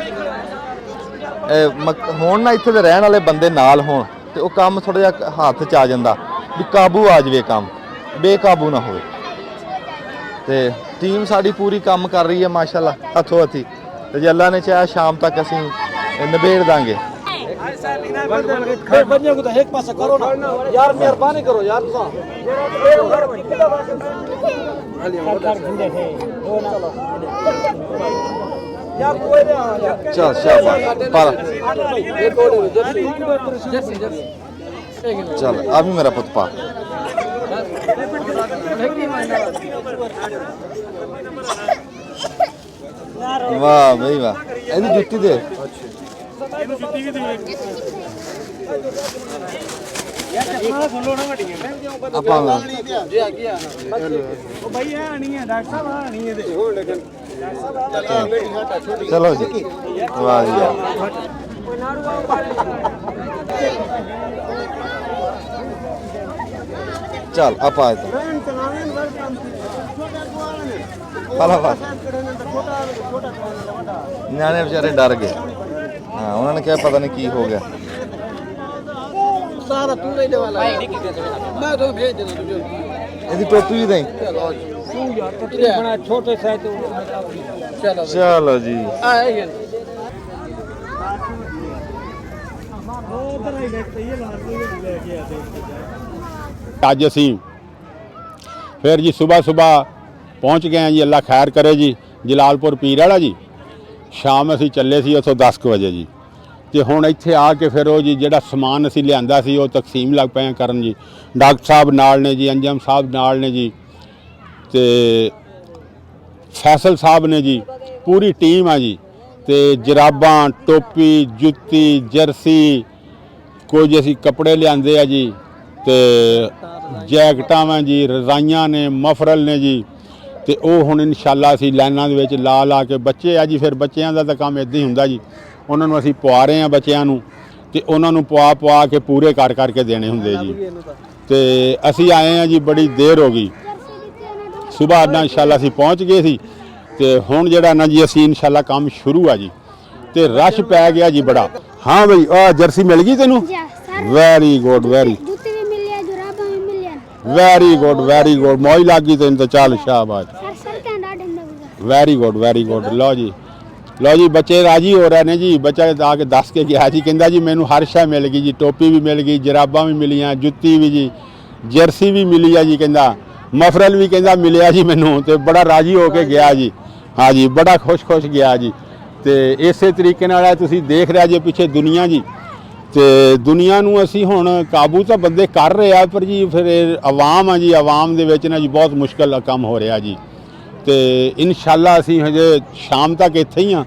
ਹੋਣ ਨਾ, ਇੱਥੇ ਦੇ ਰਹਿਣ ਵਾਲੇ ਬੰਦੇ ਨਾਲ ਹੋਣ ਤੇ ਉਹ ਕੰਮ ਥੋੜਾ ਜਿਹਾ ਹੱਥ 'ਚ ਆ ਜਾਂਦਾ, ਵੀ ਕਾਬੂ ਆ ਜਾਵੇ, ਕੰਮ ਬੇਕਾਬੂ ਨਾ ਹੋਵੇ। ਤੇ ਟੀਮ ਸਾਡੀ ਪੂਰੀ ਕੰਮ ਕਰ ਰਹੀ ਹੈ ਮਾਸ਼ਾਅੱਲਾ, ਹੱਥੋਂ ਹੱਥੀ। ਤੇ ਜੇ ਅੱਲਾ ਨੇ ਚਾਹਿਆ ਸ਼ਾਮ ਤੱਕ ਅਸੀਂ ਨਿਬੇੜ ਦਾਂਗੇ। ਬੰਦਿਆਂ ਨੂੰ ਤਾਂ ਇੱਕ ਪਾਸੇ ਕਰੋ ਨਾ ਯਾਰ, ਮਿਹਰਬਾਨੀ ਕਰੋ ਯਾਰ। ਚੱਲ ਸ਼ਾਬਾਸ਼ ਪਰ ਚੱਲ ਆ ਵੀ ਮੇਰਾ ਪੁੱਤ ਪਾ। ਵਾਹ ਬਈ ਵਾਹ। ਇਹਦੀ ਜੁੱਤੀ ਦੇ। ਆਪਾਂ ਚਲੋ ਜੀ, ਵਾਹ ਜੀ ਚੱਲ ਆਪਾਂ ਨਿਆਣੇ ਵਿਚਾਰੇ ਡਰ ਗਏ। ਹਾਂ ਉਹਨਾਂ ਨੇ ਕਿਹਾ ਪਤਾ ਨਹੀਂ ਕੀ ਹੋ ਗਿਆ। ਸਾਰਾ ਤੂੰ ਲੈ ਵਾਲਾ ਮੈਂ ਤੁਹਾਨੂੰ ਭੇਜ ਦੇਣਾ ਤੁਝੇ। ਇਹਦੀ ਟੋਪੀ ਵੀ ਦੇਈ। ਤੂੰ ਯਾਰ ਕਿਤੇ ਬਣਾ ਛੋਟੇ ਸਾਈਜ਼ ਤੋਂ। ਚਲੋ ਜੀ ਆਏ ਅੱਜ ਅਸੀਂ ਫਿਰ ਜੀ ਸਵੇਰ ਪਹੁੰਚ ਗਏ ਹਾਂ ਜੀ। ਅੱਲਾ ਖੈਰ ਕਰੇ ਜੀ। ਜਲਾਲਪੁਰ ਪੀਰ ਵਾਲਾ ਜੀ। ਸ਼ਾਮ ਅਸੀਂ ਚੱਲੇ ਸੀ ਉੱਥੋਂ 10 ਕੁ ਵਜੇ ਜੀ। ਤੇ ਹੁਣ ਇੱਥੇ ਆ ਕੇ ਫਿਰ ਉਹ ਜੀ ਜਿਹੜਾ ਸਮਾਨ ਅਸੀਂ ਲਿਆਂਦਾ ਸੀ ਉਹ ਤਕਸੀਮ ਲੱਗ ਪਏ ਕਰਨ ਜੀ। ਡਾਕਟਰ ਸਾਹਿਬ ਨਾਲ ਨੇ ਜੀ, ਅੰਜਮ ਸਾਹਿਬ ਨਾਲ ਨੇ ਜੀ, ਤੇ ਫੈਸਲ ਸਾਹਿਬ ਨੇ ਜੀ, ਪੂਰੀ ਟੀਮ ਆ ਜੀ। ਤੇ ਜਰਾਬਾਂ, ਟੋਪੀ, ਜੁੱਤੀ, ਜਰਸੀ, ਕੁਝ ਅਸੀਂ ਕੱਪੜੇ ਲਿਆਂਦੇ ਆ ਜੀ, ਤੇ ਜੈਕਟਾਂ ਵਾ ਜੀ, ਰਜ਼ਾਈਆਂ ਨੇ, ਮਫਰਲ ਨੇ ਜੀ। ਤੇ ਉਹ ਹੁਣ ਇਨਸ਼ਾਅੱਲਾ ਅਸੀਂ ਲਾਈਨਾਂ ਦੇ ਵਿੱਚ ਲਾ ਕੇ ਬੱਚੇ ਆ ਜੀ। ਫਿਰ ਬੱਚਿਆਂ ਦਾ ਤਾਂ ਕੰਮ ਇੱਦਾਂ ਹੀ ਹੁੰਦਾ ਜੀ, ਉਹਨਾਂ ਨੂੰ ਅਸੀਂ ਪਵਾ ਰਹੇ ਹਾਂ ਬੱਚਿਆਂ ਨੂੰ, ਤੇ ਉਹਨਾਂ ਨੂੰ ਪਵਾ ਕੇ ਪੂਰੇ ਕਰਕੇ ਦੇਣੇ ਹੁੰਦੇ ਜੀ। ਤੇ ਅਸੀਂ ਆਏ ਹਾਂ ਜੀ, ਬੜੀ ਦੇਰ ਹੋ ਗਈ। ਸਵੇਰ ਨਾਲ ਇਨਸ਼ਾਅੱਲਾ ਅਸੀਂ ਪਹੁੰਚ ਗਏ ਸੀ ਤੇ ਹੁਣ ਜਿਹੜਾ ਨਾ ਜੀ ਅਸੀਂ ਇਨਸ਼ਾਅੱਲਾ ਕੰਮ ਸ਼ੁਰੂ ਆ ਜੀ। ਤੇ ਰਸ਼ ਪੈ ਗਿਆ ਜੀ ਬੜਾ। ਹਾਂ ਬਈ ਆ ਜਰਸੀ ਮਿਲ ਗਈ ਤੈਨੂੰ? Very good very very good ਮੌਜ ਲੱਗ ਗਈ ਤੈਨੂੰ ਤਾਂ। ਚੱਲ ਸ਼ਾਬਾਸ਼, ਵੈਰੀ ਗੁੱਡ। ਲਓ ਜੀ ਬੱਚੇ ਰਾਜੀ ਹੋ ਰਹੇ ਨੇ ਜੀ। ਬੱਚਾ ਆ ਕੇ ਦੱਸ ਕੇ ਗਿਆ ਜੀ, ਕਹਿੰਦਾ ਜੀ ਮੈਨੂੰ ਹਰ ਸ਼ੈ ਮਿਲ ਗਈ ਜੀ। ਟੋਪੀ ਵੀ ਮਿਲ ਗਈ, ਜਰਾਬਾਂ ਵੀ ਮਿਲੀਆਂ, ਜੁੱਤੀ ਵੀ ਜੀ, ਜਰਸੀ ਵੀ ਮਿਲੀ ਆ ਜੀ। ਕਹਿੰਦਾ ਮਫਰਲ ਵੀ ਕਹਿੰਦਾ ਮਿਲਿਆ ਜੀ ਮੈਨੂੰ। ਤੇ ਬੜਾ ਰਾਜੀ ਹੋ ਕੇ ਗਿਆ ਜੀ। ਹਾਂ ਜੀ ਬੜਾ ਖੁਸ਼ ਗਿਆ ਜੀ। ਤੇ ਇਸੇ ਤਰੀਕੇ ਨਾਲ ਤੁਸੀਂ ਦੇਖ ਰਿਹਾ ਜੇ ਪਿੱਛੇ ਦੁਨੀਆ ਜੀ। ਤੇ ਦੁਨੀਆ ਨੂੰ ਅਸੀਂ ਹੁਣ ਕਾਬੂ ਤਾਂ ਬੰਦੇ ਕਰ ਰਹੇ ਆ, ਪਰ ਜੀ ਫਿਰ ਆਵਾਮ ਆ ਜੀ, ਆਵਾਮ ਦੇ ਵਿੱਚ ਨਾ ਜੀ ਬਹੁਤ ਮੁਸ਼ਕਲ ਕੰਮ ਹੋ ਰਿਹਾ ਜੀ। ਤੇ ਇਨਸ਼ਾਅੱਲਾ ਅਸੀਂ ਹਜੇ ਸ਼ਾਮ ਤੱਕ ਇੱਥੇ ਹੀ ਆ।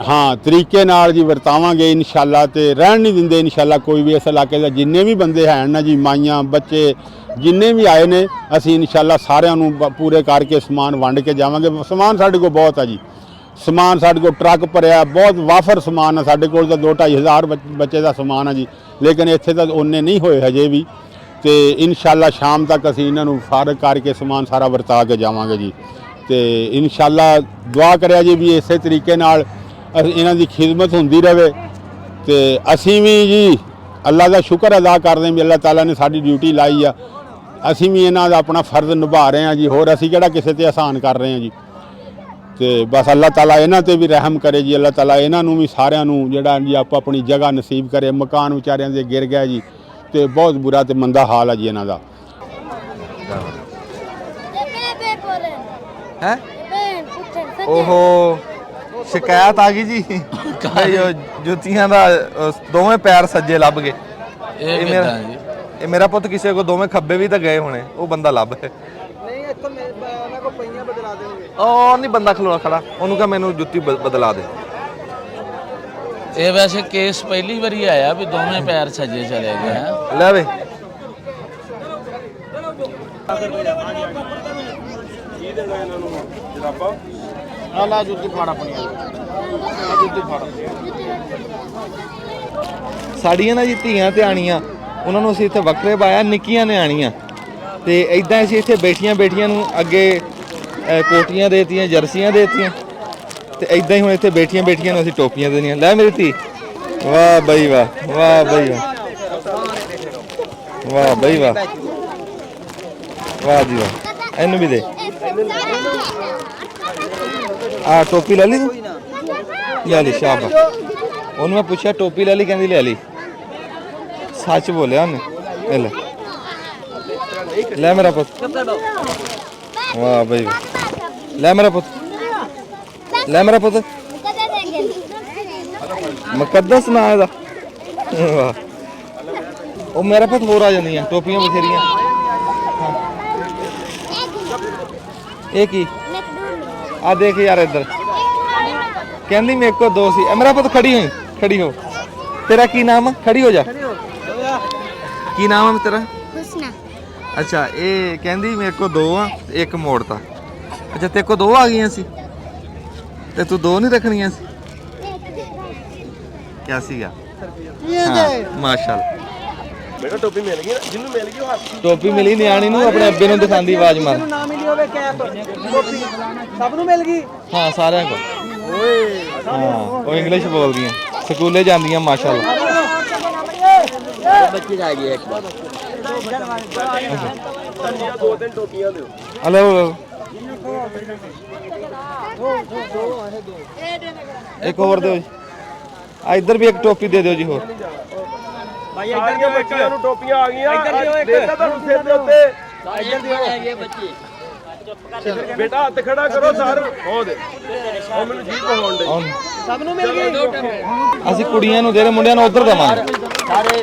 ਹਾਂ ਤਰੀਕੇ ਨਾਲ ਜੀ ਵਰਤਾਵਾਂਗੇ ਇਨਸ਼ਾਅੱਲਾ। ਤੇ ਰਹਿਣ ਨਹੀਂ ਦਿੰਦੇ ਇਨਸ਼ਾਅੱਲਾ ਕੋਈ ਵੀ ਇਸ ਇਲਾਕੇ ਦਾ। ਜਿੰਨੇ ਵੀ ਬੰਦੇ ਹਨ ਨਾ ਜੀ, ਮਾਈਆਂ ਬੱਚੇ ਜਿੰਨੇ ਵੀ ਆਏ ਨੇ, ਅਸੀਂ ਇਨਸ਼ਾਅੱਲਾ ਸਾਰਿਆਂ ਨੂੰ ਪੂਰੇ ਕਰਕੇ ਸਮਾਨ ਵੰਡ ਕੇ ਜਾਵਾਂਗੇ। ਸਮਾਨ ਸਾਡੇ ਕੋਲ ਬਹੁਤ ਆ ਜੀ। ਸਮਾਨ ਸਾਡੇ ਕੋਲ ਟਰੱਕ ਭਰਿਆ, ਬਹੁਤ ਵਾਫਰ ਸਮਾਨ ਆ ਸਾਡੇ ਕੋਲ। ਤਾਂ 2-2.5 ਹਜ਼ਾਰ ਬੱਚੇ ਦਾ ਸਮਾਨ ਆ ਜੀ। ਲੇਕਿਨ ਇੱਥੇ ਤਾਂ ਉਹਨੇ ਨਹੀਂ ਹੋਏ ਹਜੇ ਵੀ। ਤੇ ਇਨਸ਼ਾਅੱਲਾ ਸ਼ਾਮ ਤੱਕ ਅਸੀਂ ਇਹਨਾਂ ਨੂੰ ਫਾਰਗ ਕਰਕੇ ਸਮਾਨ ਸਾਰਾ ਵਰਤਾ ਕੇ ਜਾਵਾਂਗੇ ਜੀ। ਤੇ ਇਨਸ਼ਾਅੱਲਾ ਦੁਆ ਕਰਿਆ ਜੀ ਵੀ ਇਸੇ ਤਰੀਕੇ ਨਾਲ ਇਹਨਾਂ ਦੀ ਖਿਦਮਤ ਹੁੰਦੀ ਰਹੇ ਤੇ ਅਸੀਂ ਵੀ ਜੀ ਅੱਲਾ ਦਾ ਸ਼ੁਕਰ ਅਦਾ ਕਰਦੇ ਹਾਂ ਵੀ ਅੱਲਾਹ ਤਾਲਾ ਨੇ ਸਾਡੀ ਡਿਊਟੀ ਲਾਈ ਆ। ਅਸੀਂ ਵੀ ਇਹਨਾਂ ਦਾ ਆਪਣਾ ਫਰਜ਼ ਨਿਭਾ ਰਹੇ ਹਾਂ ਜੀ, ਹੋਰ ਅਸੀਂ ਕਿਹੜਾ ਕਿਸੇ ਤੇ ਆਸਾਨ ਕਰ ਰਹੇ ਹਾਂ ਜੀ। ਤੇ ਬਸ ਅੱਲਾਹ ਤਾਲਾ ਇਹਨਾਂ ਤੇ ਵੀ ਰਹਿਮ ਕਰੇ ਜੀ, ਅੱਲਾਹ ਤਾਲਾ ਇਹਨਾਂ ਨੂੰ ਵੀ ਸਾਰਿਆਂ ਨੂੰ ਜਿਹੜਾ ਜੀ ਆਪੋ ਆਪਣੀ ਜਗ੍ਹਾ ਨਸੀਬ ਕਰੇ। ਮਕਾਨ ਵਿਚਾਰਿਆਂ ਦੇ ਗਿਰ ਗਿਆ ਜੀ ਤੇ ਬਹੁਤ ਬੁਰਾ ਤੇ ਮੰਦਾ ਹਾਲ ਆ ਜੀ ਇਹਨਾਂ ਦਾ। ਹੈ ਓਹੋ ਸ਼ਿਕਾਇਤ ਆ ਗਈ ਜੀ ਇਹ ਜੁੱਤੀਆਂ ਦਾ ਦੋਵੇਂ ਪੈਰ ਸੱਜੇ ਲੱਭ ਗਏ। ਇਹ ਕਿੱਦਾਂ ਜੀ? ਇਹ ਮੇਰਾ ਪੁੱਤ ਕਿਸੇ ਕੋ ਦੋਵੇਂ ਖੱਬੇ ਵੀ ਤਾਂ ਗਏ ਹੋਣੇ, ਉਹ ਬੰਦਾ ਲੱਭ ਨਹੀਂ ਇੱਥੋਂ ਉਹਨਾਂ ਕੋ ਪਈਆਂ ਬਦਲਾ ਦੇਣਗੇ। ਉਹ ਨਹੀਂ ਬੰਦਾ ਖੜਾ ਉਹਨੂੰ ਕਹ ਮੈਨੂੰ ਜੁੱਤੀ ਬਦਲਾ ਦੇ। ਇਹ ਵੈਸੇ ਕੇਸ ਪਹਿਲੀ ਵਾਰੀ ਆਇਆ ਵੀ ਦੋਵੇਂ ਪੈਰ ਸੱਜੇ ਚਲੇ ਗਏ ਹੈ। ਲੈ ਵੇ ਆਲਾ ਜੁੱਤੀ ਫਾੜ ਆਪਣੀ ਜੁੱਤੀ ਫਾੜ। ਸਾਡੀਆਂ ਨਾ ਜੀ ਧੀਆਂ ਤੇ ਆਣੀਆਂ, ਉਹਨਾਂ ਨੂੰ ਅਸੀਂ ਇੱਥੇ ਵੱਖਰੇ ਪਾਇਆ, ਨਿੱਕੀਆਂ ਨੇ ਆਣੀਆਂ ਤੇ ਇਦਾਂ ਅਸੀਂ ਇੱਥੇ ਬੈਠੀਆਂ ਨੂੰ ਅੱਗੇ ਕੋਟੀਆਂ ਦੇਤੀਆਂ, ਜਰਸੀਆਂ ਦੇਤੀਆਂ ਤੇ ਇਦਾਂ ਹੀ ਹੁਣ ਇੱਥੇ ਬੈਠੀਆਂ ਨੂੰ ਅਸੀਂ ਟੋਪੀਆਂ ਦੇਣੀਆਂ। ਲੈ ਮੇਰੀ ਧੀ, ਵਾਹ ਬਈ ਵਾਹ, ਵਾਹ ਬਈ ਵਾਹ, ਵਾਹ ਬਈ ਵਾਹ, ਵਾਹ ਜੀ ਵਾਹ। ਇਹਨੂੰ ਵੀ ਦੇ ਆ ਟੋਪੀ ਲੈ ਲਈ ਤੂੰ? ਲੈ ਲਈ, ਸ਼ਾਬਾਸ਼। ਉਹਨੂੰ ਮੈਂ ਪੁੱਛਿਆ ਟੋਪੀ ਲੈ ਲਈ, ਕਹਿੰਦੀ ਲੈ ਲਈ। ਸੱਚ ਬੋਲਿਆ ਉਹਨੇ। ਇਹ ਲੈ ਲੈ ਮੇਰਾ ਪੁੱਤ, ਵਾਹ ਬਈ ਵਾਹ। ਲੈ ਮੇਰਾ ਪੁੱਤ, ਲੈ ਮੇਰਾ ਪੁੱਤ, ਮੁਕੱਦਸ ਨਾਂ ਇਹਦਾ। ਵਾਹ ਉਹ ਮੇਰਾ ਪੁੱਤ ਹੋਰ ਆ ਜਾਂਦੀਆਂ ਟੋਪੀਆਂ ਬਥੇਰੀਆਂ। ਇਹ ਕੀ ਆ ਦੇਖ ਯਾਰ ਇੱਧਰ, ਕਹਿੰਦੀ ਮੇਰੇ ਕੋਲ ਦੋ ਸੀ। ਮੇਰਾ ਪੁੱਤ ਖੜੀ ਹੋ। ਤੇਰਾ ਕੀ ਨਾਮ ਆ? ਖੜੀ ਹੋ ਜਾ। ਕੀ ਨਾਮ ਆ ਤੇਰਾ? ਹੁਸਨਾ। ਅੱਛਾ ਇਹ ਕਹਿੰਦੀ ਮੇਰੇ ਕੋਲ ਦੋ ਆ, ਇੱਕ ਮੋੜਤਾ। ਅੱਛਾ ਤੇਰੇ ਕੋਲ ਦੋ ਆ ਗਈਆਂ ਸੀ ਤੇ ਤੂੰ ਦੋ ਨਹੀਂ ਰੱਖਣੀਆਂ ਸੀ? ਕਿਆ ਸੀਗਾ? ਹਾਂ ਮਾਸ਼ਾਅੱਲਾ। ਬੇਟਾ ਟੋਪੀ ਮਿਲ ਗਈ ਨਾ, ਜਿਹਨੂੰ ਮਿਲ ਗਈ ਉਹ ਹੱਥ ਟੋਪੀ ਮਿਲੀ ਨਿਆਣੀ ਨੂੰ, ਆਪਣੇ ਅੱਬੇ ਨੂੰ ਦਿਖਾਉਂਦੀ ਆਵਾਜ਼ ਮਾਰ। ਨਾ ਮਿਲੀ ਹੋਵੇ ਕੈਪ ਟੋਪੀ ਸਭ ਨੂੰ ਮਿਲ ਗਈ। ਹਾਂ ਸਾਰਿਆਂ ਕੋਲ। ਹਾਂ ਉਹ ਇੰਗਲਿਸ਼ ਬੋਲਦੀਆਂ, ਸਕੂਲੇ ਜਾਂਦੀਆਂ ਮਾਸ਼ਾਅੱਲਾ। ਬੱਚੀ ਰਹਿ ਗਈ ਇੱਕ ਬਾਰ। ਦੋ ਤਿੰਨ ਟੋਪੀਆਂ ਦਿਓ। ਹਲੋ ਇੱਕ ਹੋਰ ਦਿਓ ਜੀ। ਆ ਇੱਧਰ ਵੀ ਇੱਕ ਟੋਪੀ ਦੇ ਦਿਓ ਜੀ ਹੋਰ। ਸਾਰੀਆਂ ਬੱਚਿਆਂ ਨੂੰ ਟੋਪੀਆਂ ਆ ਗਈਆਂ। ਦੇਤਾ ਤੁਹਾਨੂੰ ਸਿਰ ਦੇ ਉੱਤੇ। ਬੇਟਾ ਹੱਥ ਖੜਾ ਕਰੋ ਸਰ। ਉਹ ਦੇ ਉਹ ਮੈਨੂੰ ਜੀ ਪਹੁੰਚਣ ਦੇ। ਸਭ ਨੂੰ ਮਿਲ ਗਈ। ਅਸੀਂ ਕੁੜੀਆਂ ਨੂੰ ਦੇ ਰਹੇ, ਮੁੰਡਿਆਂ ਨੂੰ ਉਧਰ ਦੇਵਾਂਗੇ। ਸਾਰੇ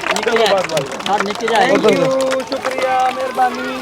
ਨਿੱਕੇ ਜਾਏ। ਉਧਰ ਦੇ। ਸ਼ੁਕਰੀਆ, ਮਿਹਰਬਾਨੀ।